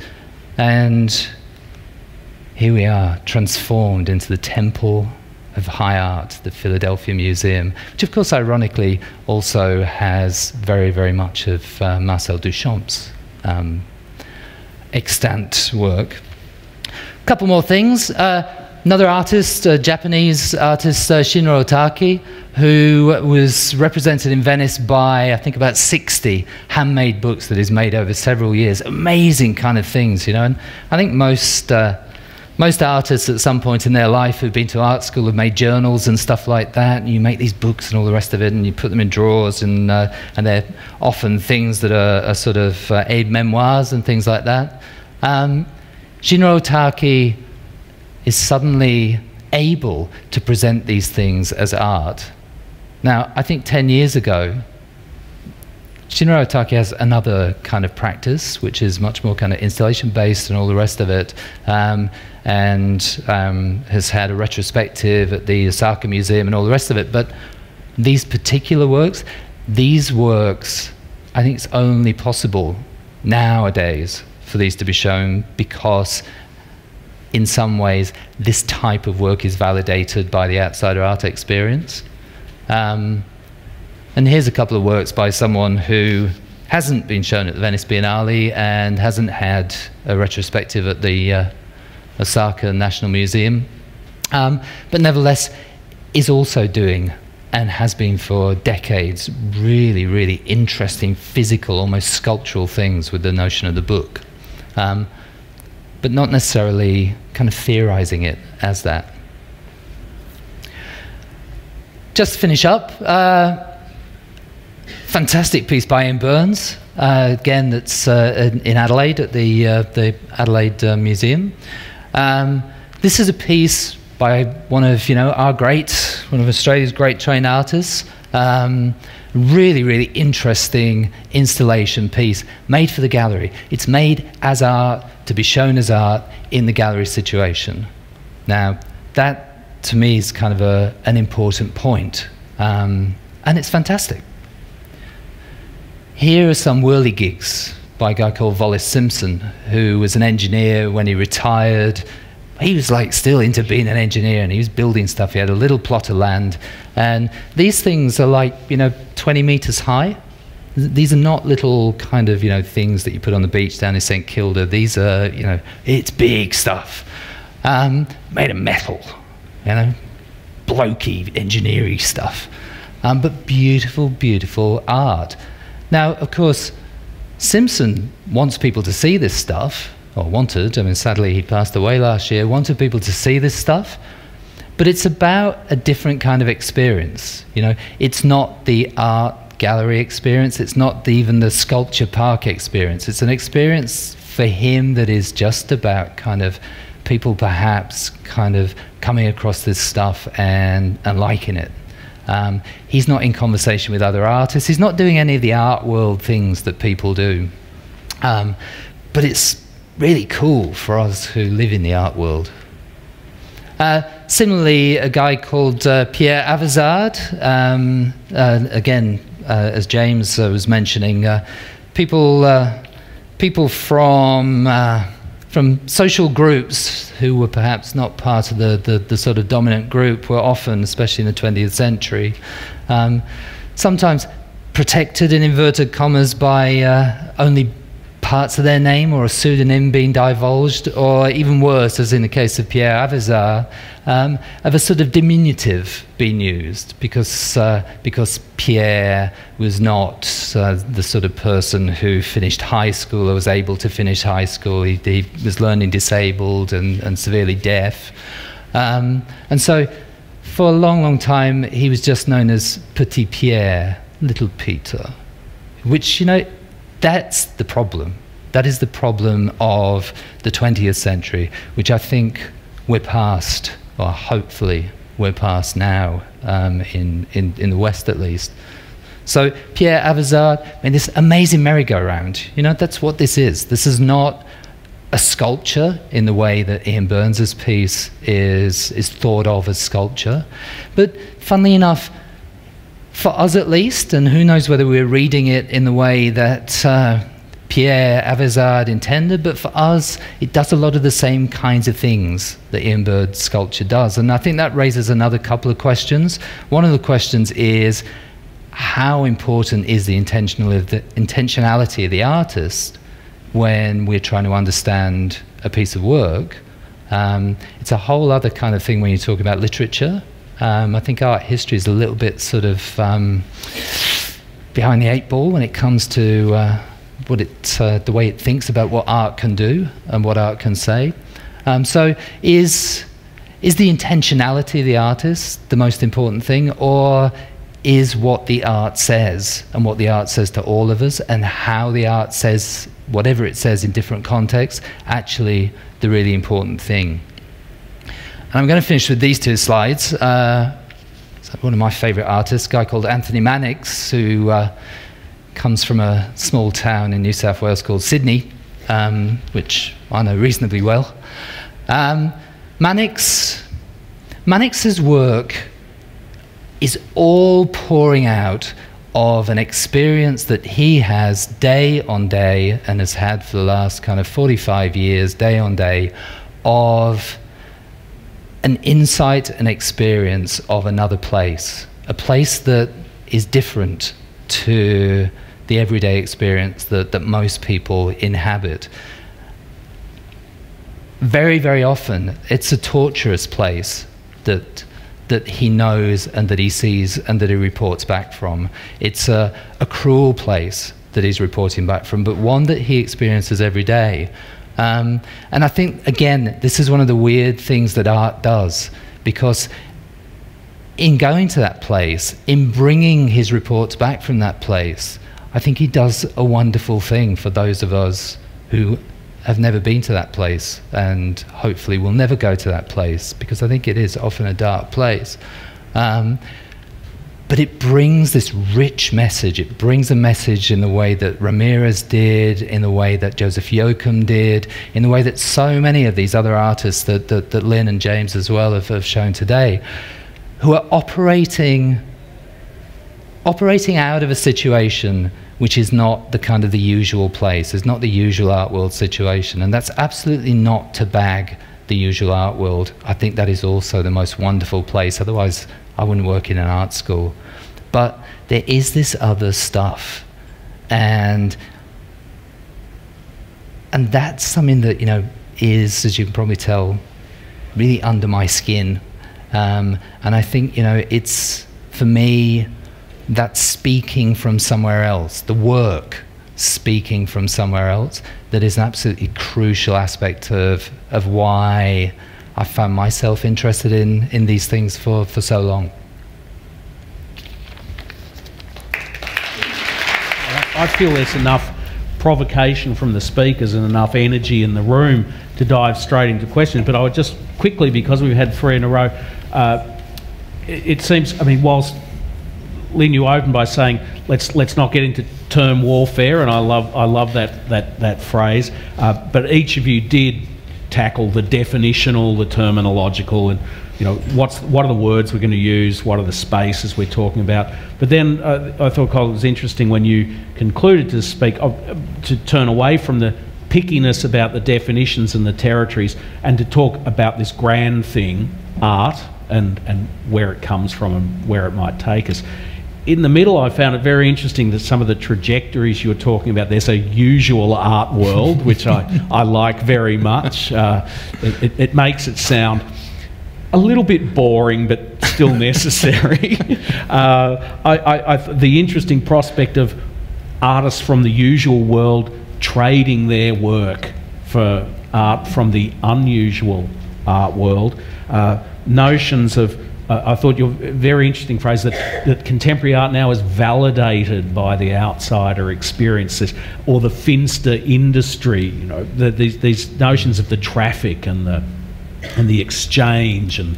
And here we are, transformed into the Temple of High Art, the Philadelphia Museum, which of course ironically also has very, very much of Marcel Duchamp's extant work. A couple more things. Another artist, Japanese artist, Shinro Otaki, who was represented in Venice by, I think, about 60 handmade books that he's made over several years. Amazing kind of things, you know. And I think most artists at some point in their life who've been to art school have made journals and stuff like that, and you make these books and all the rest of it, and you put them in drawers, and they're often things that are sort of aide-memoirs and things like that. Shinro Otaki is suddenly able to present these things as art. Now, I think 10 years ago, Shinro Otaki has another kind of practice, which is much more kind of installation-based and all the rest of it, and has had a retrospective at the Osaka Museum and all the rest of it. But these particular works, I think it's only possible nowadays for these to be shown because, in some ways, this type of work is validated by the outsider art experience. And here's a couple of works by someone who hasn't been shown at the Venice Biennale and hasn't had a retrospective at the Osaka National Museum, but nevertheless is also doing, and has been for decades, really, really interesting physical, almost sculptural things with the notion of the book, but not necessarily kind of theorizing it as that. Just to finish up, fantastic piece by Ian Burns, again, that's in Adelaide at the Adelaide Museum. This is a piece by one of Australia's great trained artists. Really, really interesting installation piece made for the gallery. It's made as art to be shown as art in the gallery situation. Now, that to me is kind of an important point, and it's fantastic. Here are some whirligigs by a guy called Wallace Simpson, who was an engineer when he retired. He was like still into being an engineer, and he was building stuff. He had a little plot of land, and these things are like, you know, 20 meters high. These are not little kind of, you know, things that you put on the beach down in St Kilda. These are, you know, it's big stuff, made of metal, you know, blokey, engineering stuff, but beautiful, beautiful art. Now, of course, Simpson wants people to see this stuff, or wanted, I mean, sadly he passed away last year, wanted people to see this stuff, but it's about a different kind of experience. You know, it's not the art gallery experience, it's not even the sculpture park experience. It's an experience for him that is just about kind of people perhaps kind of coming across this stuff and liking it. He's not in conversation with other artists. He's not doing any of the art world things that people do. But it's really cool for us who live in the art world. Similarly, a guy called Pierre Avizard, again, as James was mentioning, people from social groups who were perhaps not part of the sort of dominant group were often, especially in the 20th century, sometimes protected in inverted commas by only parts of their name or a pseudonym being divulged, or even worse, as in the case of Pierre Avezard, of a sort of diminutive being used, because Pierre was not the sort of person who finished high school or was able to finish high school. He was learning disabled and severely deaf. And so for a long, long time, he was just known as Petit Pierre, Little Peter, which, you know, that's the problem. That is the problem of the 20th century, which I think we're past, or hopefully we're past now, in the West at least. So Pierre Avezard, I mean, this amazing merry-go-round, you know, that's what this is. This is not a sculpture in the way that Ian Burns's piece is thought of as sculpture. But funnily enough, for us at least, and who knows whether we're reading it in the way that Pierre Avezard intended, but for us, it does a lot of the same kinds of things that Ian Burns's sculpture does. And I think that raises another couple of questions. One of the questions is, how important is the intentionality of the artist when we're trying to understand a piece of work? It's a whole other kind of thing when you talk about literature. I think art history is a little bit sort of behind the eight ball when it comes to the way it thinks about what art can do and what art can say. So is the intentionality of the artist the most important thing, or is what the art says and what the art says to all of us, and how the art says whatever it says in different contexts, actually the really important thing? And I'm going to finish with these two slides. One of my favourite artists, a guy called Anthony Mannix, who comes from a small town in New South Wales called Sydney, which I know reasonably well. Mannix's work is all pouring out of an experience that he has day on day, and has had for the last kind of 45 years, day on day, of an insight and experience of another place, a place that is different to the everyday experience that most people inhabit. Very, very often, it's a torturous place that he knows and that he sees and that he reports back from. It's a cruel place that he's reporting back from, but one that he experiences every day. And I think, again, this is one of the weird things that art does, because in going to that place, in bringing his reports back from that place, I think he does a wonderful thing for those of us who have never been to that place and hopefully will never go to that place, because I think it is often a dark place. But it brings this rich message. It brings a message in the way that Ramirez did, in the way that Joseph Yoakum did, in the way that so many of these other artists that Lynn and James as well have shown today, who are operating out of a situation which is not the kind of the usual place. It's not the usual art world situation. And that's absolutely not to bag the usual art world. I think that is also the most wonderful place. Otherwise, I wouldn't work in an art school. But there is this other stuff. And that's something that, you know, is, as you can probably tell, really under my skin. And I think, you know, it's, for me, that's speaking from somewhere else, the work speaking from somewhere else, that is an absolutely crucial aspect of why I found myself interested in these things for so long. I feel there's enough provocation from the speakers and enough energy in the room to dive straight into questions, but I would just quickly, because we've had three in a row, it seems, I mean, whilst Lynn, you opened by saying let's not get into term warfare, and I love that phrase. But each of you did tackle the definitional, the terminological, and you know what are the words we're going to use, what are the spaces we're talking about. But then I thought, Colin, it was interesting when you concluded to speak to turn away from the pickiness about the definitions and the territories, and to talk about this grand thing, art, and where it comes from and where it might take us. in the middle, I found it very interesting that some of the trajectories you were talking about, there's a usual art world, which I like very much. It makes it sound a little bit boring, but still necessary. The interesting prospect of artists from the usual world trading their work for art from the unusual art world. Notions of, I thought your very interesting phrase that contemporary art now is validated by the outsider experiences, or the finster industry. You know, these notions of the traffic and the exchange and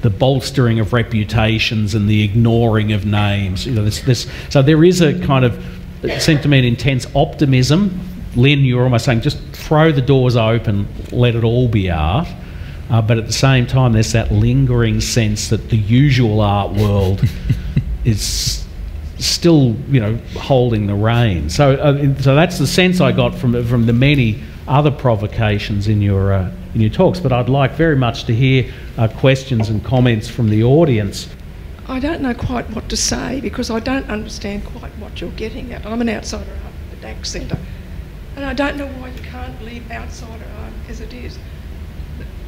the bolstering of reputations and the ignoring of names. You know, so there is a kind of, it seemed to me, an intense optimism. Lynn, you were almost saying, just throw the doors open, let it all be art. But at the same time, there's that lingering sense that the usual art world is still, you know, holding the reins. So that's the sense I got from the many other provocations in your talks. But I'd like very much to hear questions and comments from the audience. I don't know quite what to say, because I don't understand quite what you're getting at. I'm an outsider art at the DAC Centre, and I don't know why you can't leave outsider art as it is.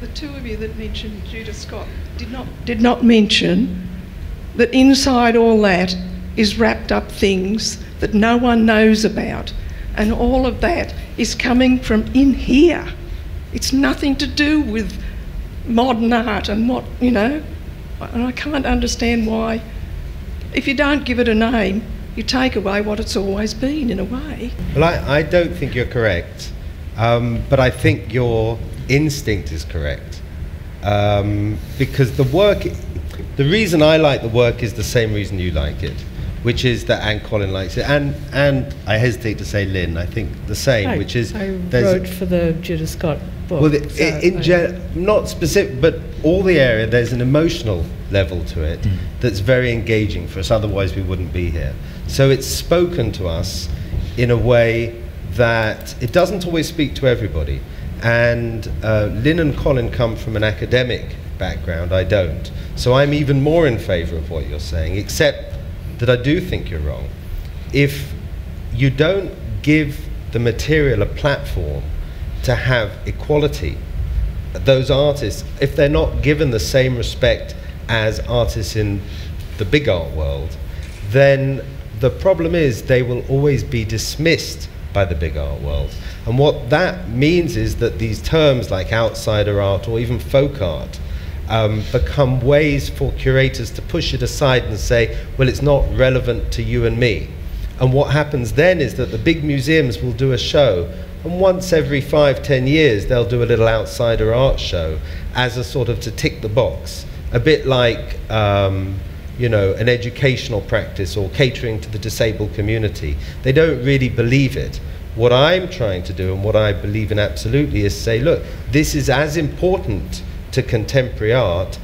The two of you that mentioned Judith Scott did not mention that inside all that is wrapped up things that no one knows about, and all of that is coming from in here. It's nothing to do with modern art and what, you know, and I can't understand why, if you don't give it a name, you take away what it's always been, in a way. Well, I don't think you're correct, but I think your instinct is correct, because the reason I like the work is the same reason you like it, which is that, and Colin likes it, and I hesitate to say Lynn, I think the same, which is... I wrote for the Judith Scott book. Well, not specific, but all the area, there's an emotional level to it that's very engaging for us, otherwise we wouldn't be here. So it's spoken to us in a way that it doesn't always speak to everybody. And Lynn and Colin come from an academic background, I don't. So I'm even more in favour of what you're saying, except that I do think you're wrong. If you don't give the material a platform to have equality, those artists, if they're not given the same respect as artists in the big art world, then the problem is they will always be dismissed by the big art world. And what that means is that these terms like outsider art or even folk art become ways for curators to push it aside and say, well, it's not relevant to you and me. And what happens then is that the big museums will do a show, and once every 5-10 years they'll do a little outsider art show as a sort of to tick the box, a bit like you know, an educational practice or catering to the disabled community. They don't really believe it. What I'm trying to do, and what I believe in absolutely, is say, look, this is as important to contemporary art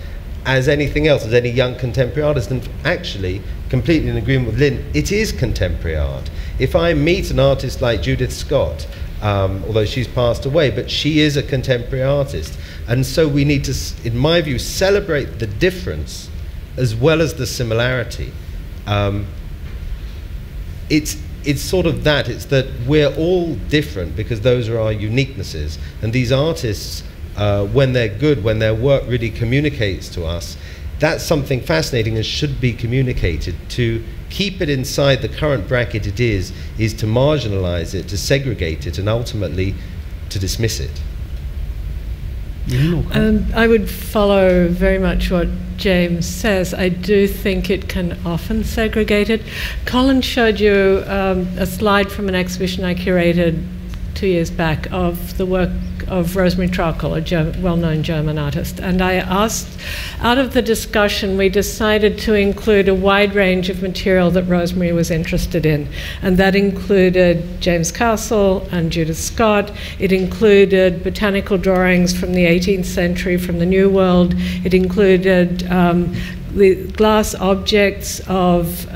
as anything else, as any young contemporary artist. And actually, completely in agreement with Lynn, it is contemporary art. If I meet an artist like Judith Scott, although she's passed away, but she is a contemporary artist. And so we need to, in my view, celebrate the difference as well as the similarity. It's sort of that, it's that we're all different because those are our uniquenesses. And these artists, when they're good, when their work really communicates to us, that's something fascinating and should be communicated. To keep it inside the current bracket it is to marginalize it, to segregate it, and ultimately to dismiss it. I would follow very much what James says. I do think it can often segregate it. Colin showed you a slide from an exhibition I curated 2 years back of the work of Rosemary Traukel, a well-known German artist. And I asked, out of the discussion, we decided to include a wide range of material that Rosemary was interested in. And that included James Castle and Judith Scott. It included botanical drawings from the 18th century from the New World. It included the glass objects of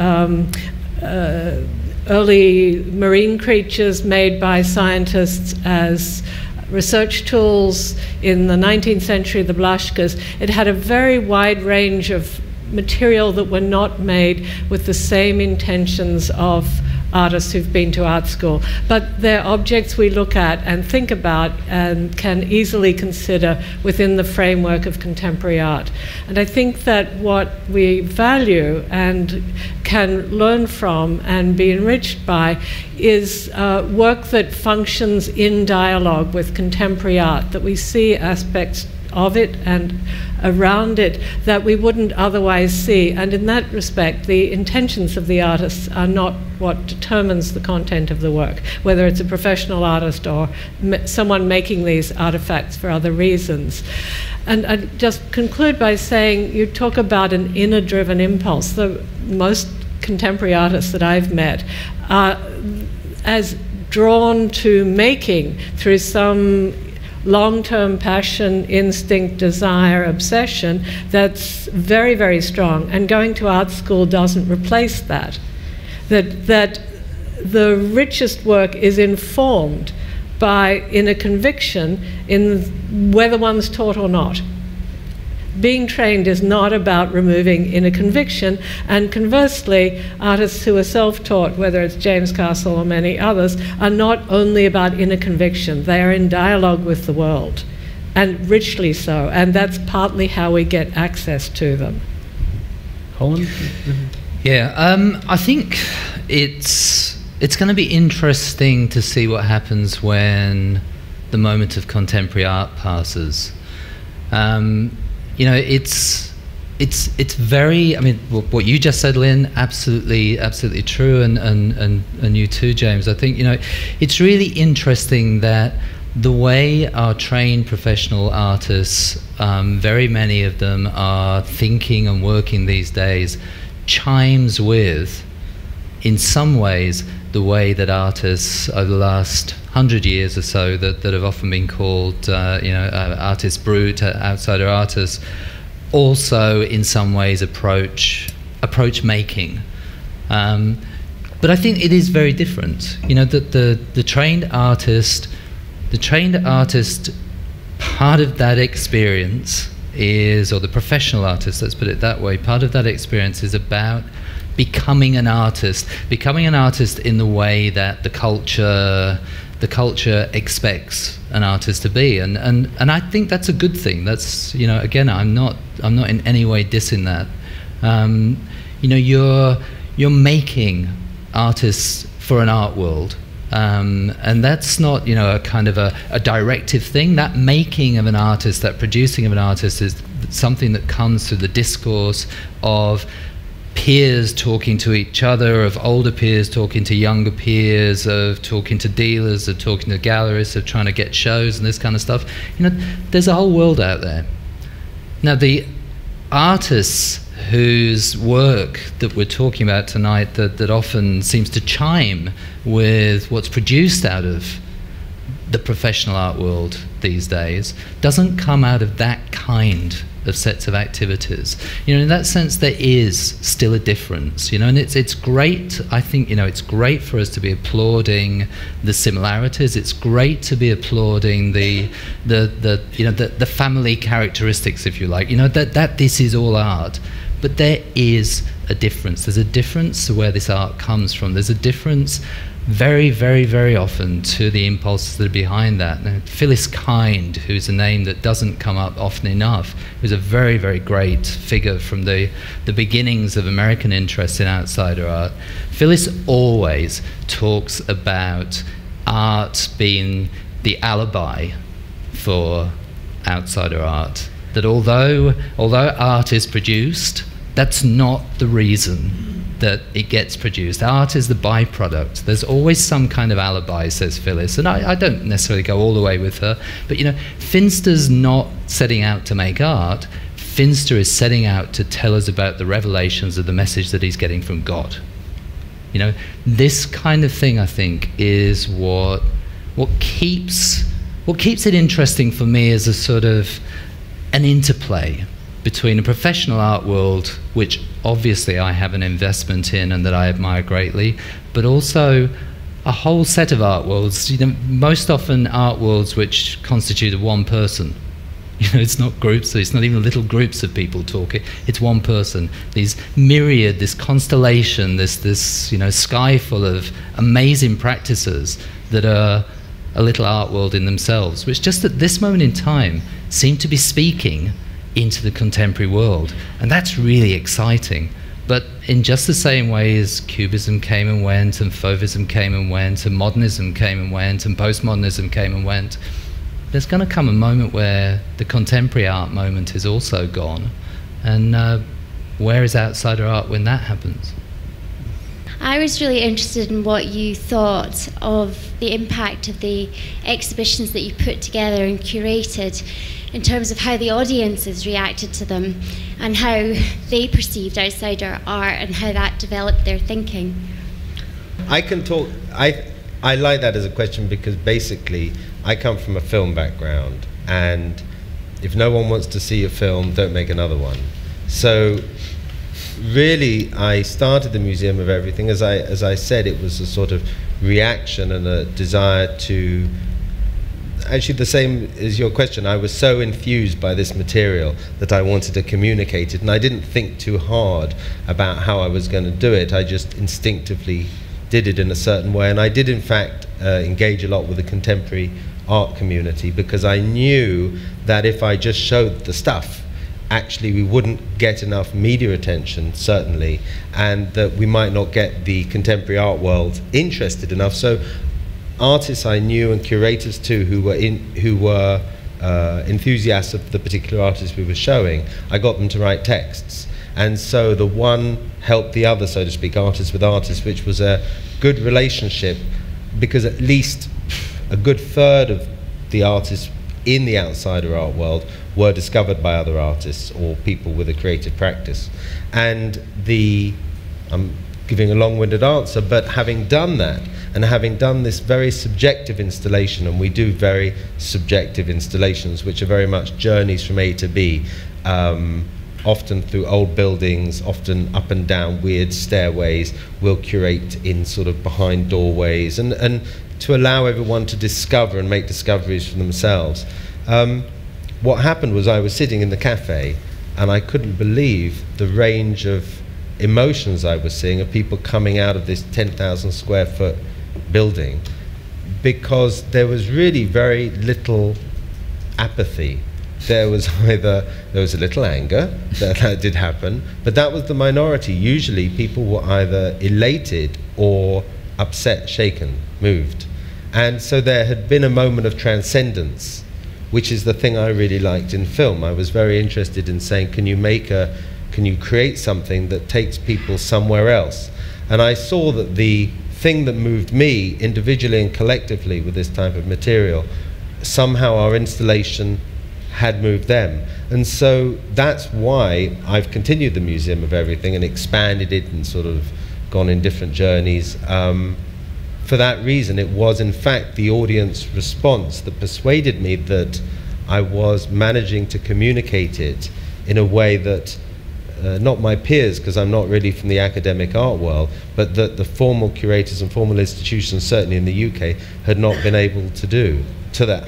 early marine creatures made by scientists as research tools in the 19th century, the Blashkas. It had a very wide range of material that were not made with the same intentions of artists who've been to art school, but they're objects we look at and think about and can easily consider within the framework of contemporary art. And I think that what we value and can learn from and be enriched by is work that functions in dialogue with contemporary art, that we see aspects of it and around it that we wouldn't otherwise see. And in that respect, the intentions of the artists are not what determines the content of the work, whether it's a professional artist or someone making these artifacts for other reasons. And I'd just conclude by saying, you talk about an inner-driven impulse. The most contemporary artists that I've met are as drawn to making through some long-term passion, instinct, desire, obsession that's very, very strong. And going to art school doesn't replace that. That the richest work is informed by inner conviction in whether one's taught or not. Being trained is not about removing inner conviction, and conversely, artists who are self-taught, whether it's James Castle or many others, are not only about inner conviction, they are in dialogue with the world, and richly so, and that's partly how we get access to them. Colin? Yeah, I think it's going to be interesting to see what happens when the moment of contemporary art passes. You know, it's very, I mean, what you just said, Lynn, absolutely true, and you too, James. I think, you know, it's really interesting that the way our trained professional artists, very many of them are thinking and working these days, chimes with, in some ways, the way that artists over the last 100 years or so that have often been called, you know, artist brute, outsider artists, also in some ways approach making. But I think it is very different. You know, the trained artist, part of that experience is, or the professional artist, let's put it that way, part of that experience is about becoming an artist in the way that the culture expects an artist to be, and I think that's a good thing. That's, you know, again, I'm not in any way dissing that. You know, you're making artists for an art world, and that's not, you know, a kind of a directive thing. That making of an artist, that producing of an artist, is something that comes through the discourse of peers talking to each other, of older peers talking to younger peers, of talking to dealers, of talking to gallerists, of trying to get shows and this kind of stuff. You know, there's a whole world out there. Now, the artists whose work that we're talking about tonight that often seems to chime with what's produced out of the professional art world these days doesn't come out of that kind of sets of activities. You know, in that sense, there is still a difference. You know, and it's great. I think, you know, it's great for us to be applauding the similarities. It's great to be applauding the you know, the family characteristics, if you like. You know, that this is all art, but there is a difference. There's a difference to where this art comes from. There's a difference very, very, very often to the impulses that are behind that. Now, Phyllis Kind, who's a name that doesn't come up often enough, who's a very, very great figure from the beginnings of American interest in outsider art. Phyllis always talks about art being the alibi for outsider art. That although art is produced, that's not the reason that it gets produced. Art is the byproduct. There's always some kind of alibi, says Phyllis, and I don't necessarily go all the way with her, but you know, Finster's not setting out to make art. Finster is setting out to tell us about the revelations of the message that he's getting from God. You know, this kind of thing, I think, is what keeps it interesting for me as a sort of an interplay between a professional art world, which obviously I have an investment in and that I admire greatly, but also a whole set of art worlds, you know, most often art worlds which constitute of one person. You know, it's not groups, it's not even little groups of people talking. It's one person. These myriad, this constellation, this you know, sky full of amazing practices that are a little art world in themselves, which just at this moment in time seem to be speaking into the contemporary world. And that's really exciting. But in just the same way as Cubism came and went, and Fauvism came and went, and Modernism came and went, and Postmodernism came and went, there's going to come a moment where the contemporary art moment is also gone. And where is outsider art when that happens? I was really interested in what you thought of the impact of the exhibitions that you put together and curated in terms of how the audiences reacted to them and how they perceived outsider art and how that developed their thinking. I can talk, I like that as a question because basically I come from a film background, and if no one wants to see a film, don't make another one. So really I started the Museum of Everything, as I said, it was a sort of reaction and a desire to, actually the same as your question, I was so enthused by this material that I wanted to communicate it, and I didn't think too hard about how I was going to do it. I just instinctively did it in a certain way, and I did in fact engage a lot with the contemporary art community, because I knew that if I just showed the stuff, actually we wouldn't get enough media attention, certainly, and that we might not get the contemporary art world interested enough. So artists I knew, and curators too, who were enthusiasts of the particular artists we were showing, I got them to write texts. And so the one helped the other, so to speak, artist with artist, which was a good relationship, because at least a good third of the artists in the outsider art world were discovered by other artists or people with a creative practice. And I'm giving a long-winded answer, but having done that, and having done this very subjective installation, and we do very subjective installations, which are very much journeys from A to B, often through old buildings, often up and down weird stairways. We'll curate in sort of behind doorways, and to allow everyone to discover and make discoveries for themselves. What happened was I was sitting in the cafe, and I couldn't believe the range of emotions I was seeing of people coming out of this 10,000 square foot building, because there was really very little apathy. There was a little anger, that did happen, but that was the minority. Usually people were either elated or upset, shaken, moved. And so there had been a moment of transcendence, which is the thing I really liked in film. I was very interested in saying, can you create something that takes people somewhere else? And I saw that the thing that moved me individually and collectively with this type of material, somehow our installation had moved them. And so that's why I've continued the Museum of Everything and expanded it and sort of gone in different journeys. For that reason, it was in fact the audience response that persuaded me that I was managing to communicate it in a way that not my peers, because I'm not really from the academic art world, but that the formal curators and formal institutions, certainly in the UK, had not been able to do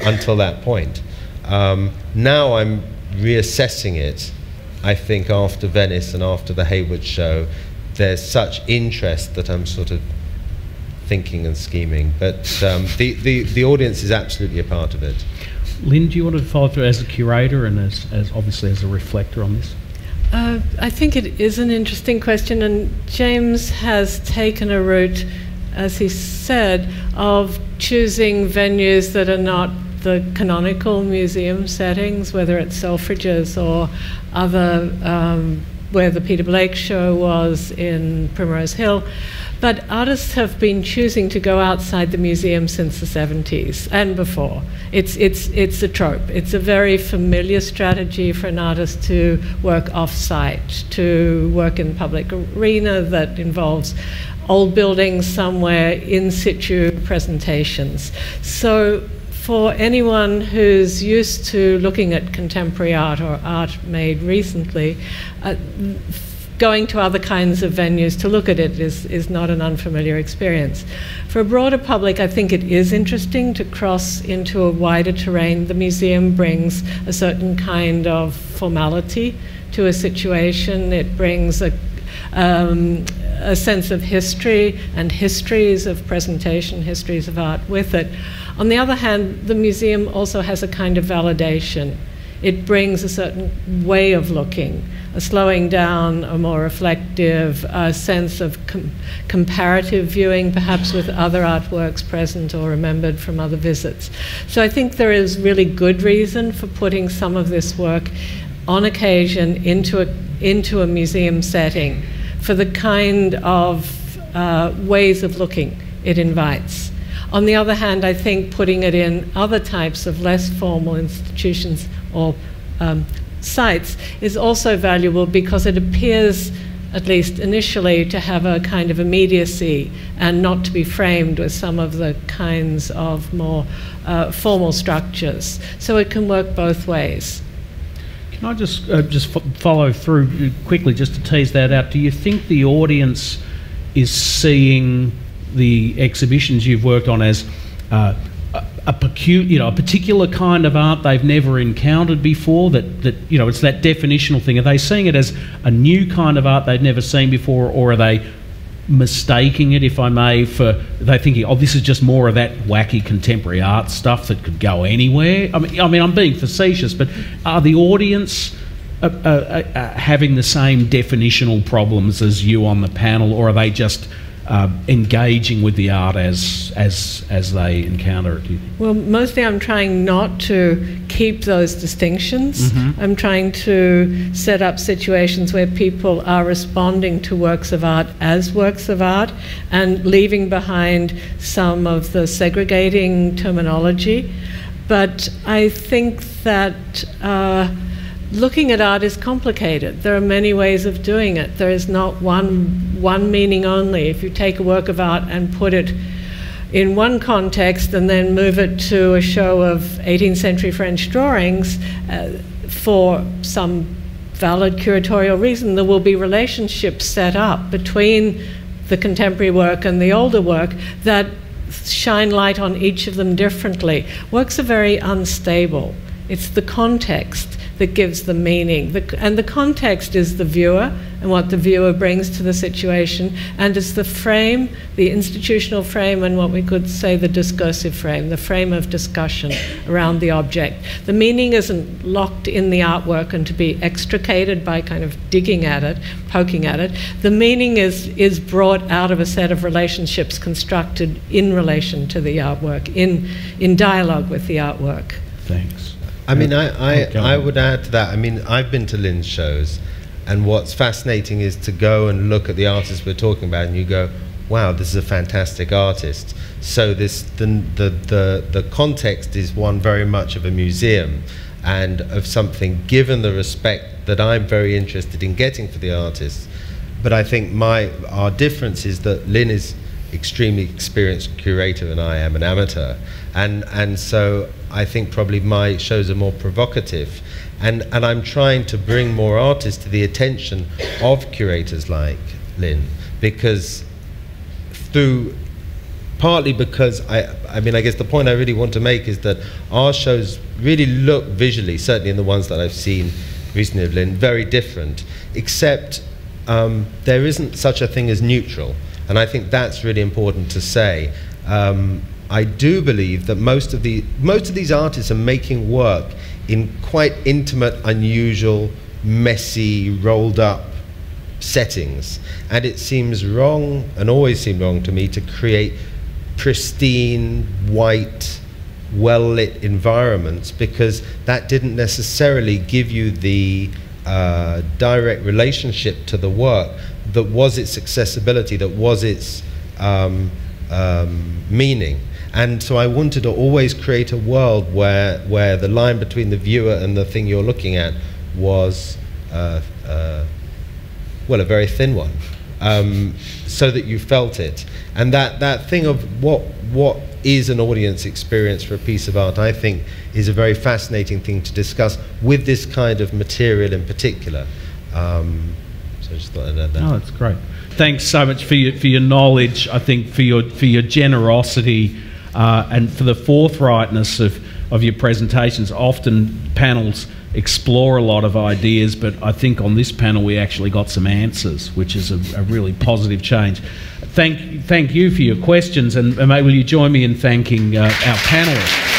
until that point. Now I'm reassessing it. I think after Venice and after the Hayward show, there's such interest that I'm sort of thinking and scheming. But the audience is absolutely a part of it. Lynn, do you want to follow through as a curator and as obviously as a reflector on this? I think it is an interesting question, and James has taken a route, as he said, of choosing venues that are not the canonical museum settings, whether it's Selfridges or other, where the Peter Blake show was in Primrose Hill. But artists have been choosing to go outside the museum since the 70s and before. It's a trope. It's a very familiar strategy for an artist to work off-site, to work in the public arena that involves old buildings somewhere, in situ presentations. So for anyone who's used to looking at contemporary art or art made recently, going to other kinds of venues to look at it is not an unfamiliar experience. For a broader public, I think it is interesting to cross into a wider terrain. The museum brings a certain kind of formality to a situation. It brings a sense of history and histories of presentation, histories of art with it. On the other hand, the museum also has a kind of validation. It brings a certain way of looking, a slowing down, a more reflective sense of comparative viewing, perhaps with other artworks present or remembered from other visits. So I think there is really good reason for putting some of this work on occasion into a museum setting for the kind of ways of looking it invites. On the other hand, I think putting it in other types of less formal institutions or sites is also valuable because it appears, at least initially, to have a kind of immediacy and not to be framed with some of the kinds of more formal structures. So it can work both ways. Can I just follow through quickly, just to tease that out? Do you think the audience is seeing the exhibitions you've worked on as a particular kind of art they've never encountered before? That it's that definitional thing. Are they seeing it as a new kind of art they've never seen before, or are they mistaking it, if I may, for they thinking, oh, this is just more of that wacky contemporary art stuff that could go anywhere? I mean, I'm being facetious, but are the audience having the same definitional problems as you on the panel, or are they just engaging with the art as they encounter it? Well, mostly I'm trying not to keep those distinctions. Mm-hmm. I'm trying to set up situations where people are responding to works of art as works of art and leaving behind some of the segregating terminology. But I think that looking at art is complicated. There are many ways of doing it. There is not one meaning only. If you take a work of art and put it in one context and then move it to a show of 18th century French drawings for some valid curatorial reason, there will be relationships set up between the contemporary work and the older work that shine light on each of them differently. Works are very unstable. It's the context that gives the meaning. And the context is the viewer and what the viewer brings to the situation, and it's the frame, the institutional frame, and what we could say the discursive frame, the frame of discussion around the object. The meaning isn't locked in the artwork and to be extricated by kind of digging at it, poking at it. The meaning is brought out of a set of relationships constructed in relation to the artwork, in dialogue with the artwork. Thanks. I mean, I would add to that. I mean, I've been to Lynn's shows, and what's fascinating is to go and look at the artists we're talking about, and you go, wow, this is a fantastic artist. So the context is one very much of a museum and of something, given the respect that I'm very interested in getting for the artists. But I think our difference is that Lynn is extremely experienced curator and I am an amateur, and so I think probably my shows are more provocative, and I'm trying to bring more artists to the attention of curators like Lynn, because partly because I mean, I guess the point I really want to make is that our shows really look visually, certainly in the ones that I've seen recently of Lynn, very different, except there isn't such a thing as neutral. And I think that's really important to say. I do believe that most of these artists are making work in quite intimate, unusual, messy, rolled up settings. And it seems wrong, and always seemed wrong to me, to create pristine, white, well-lit environments, because that didn't necessarily give you the direct relationship to the work that was its accessibility, that was its meaning. And so I wanted to always create a world where the line between the viewer and the thing you're looking at was, well, a very thin one, so that you felt it. And that thing of what is an audience experience for a piece of art, I think, is a very fascinating thing to discuss with this kind of material in particular. So So I just thought I'd add that. Oh, that's great. Thanks so much for your knowledge. I think for your generosity and for the forthrightness of your presentations. Often panels explore a lot of ideas, but I think on this panel we actually got some answers, which is a really positive change. Thank you for your questions, and maybe will you join me in thanking our panellists.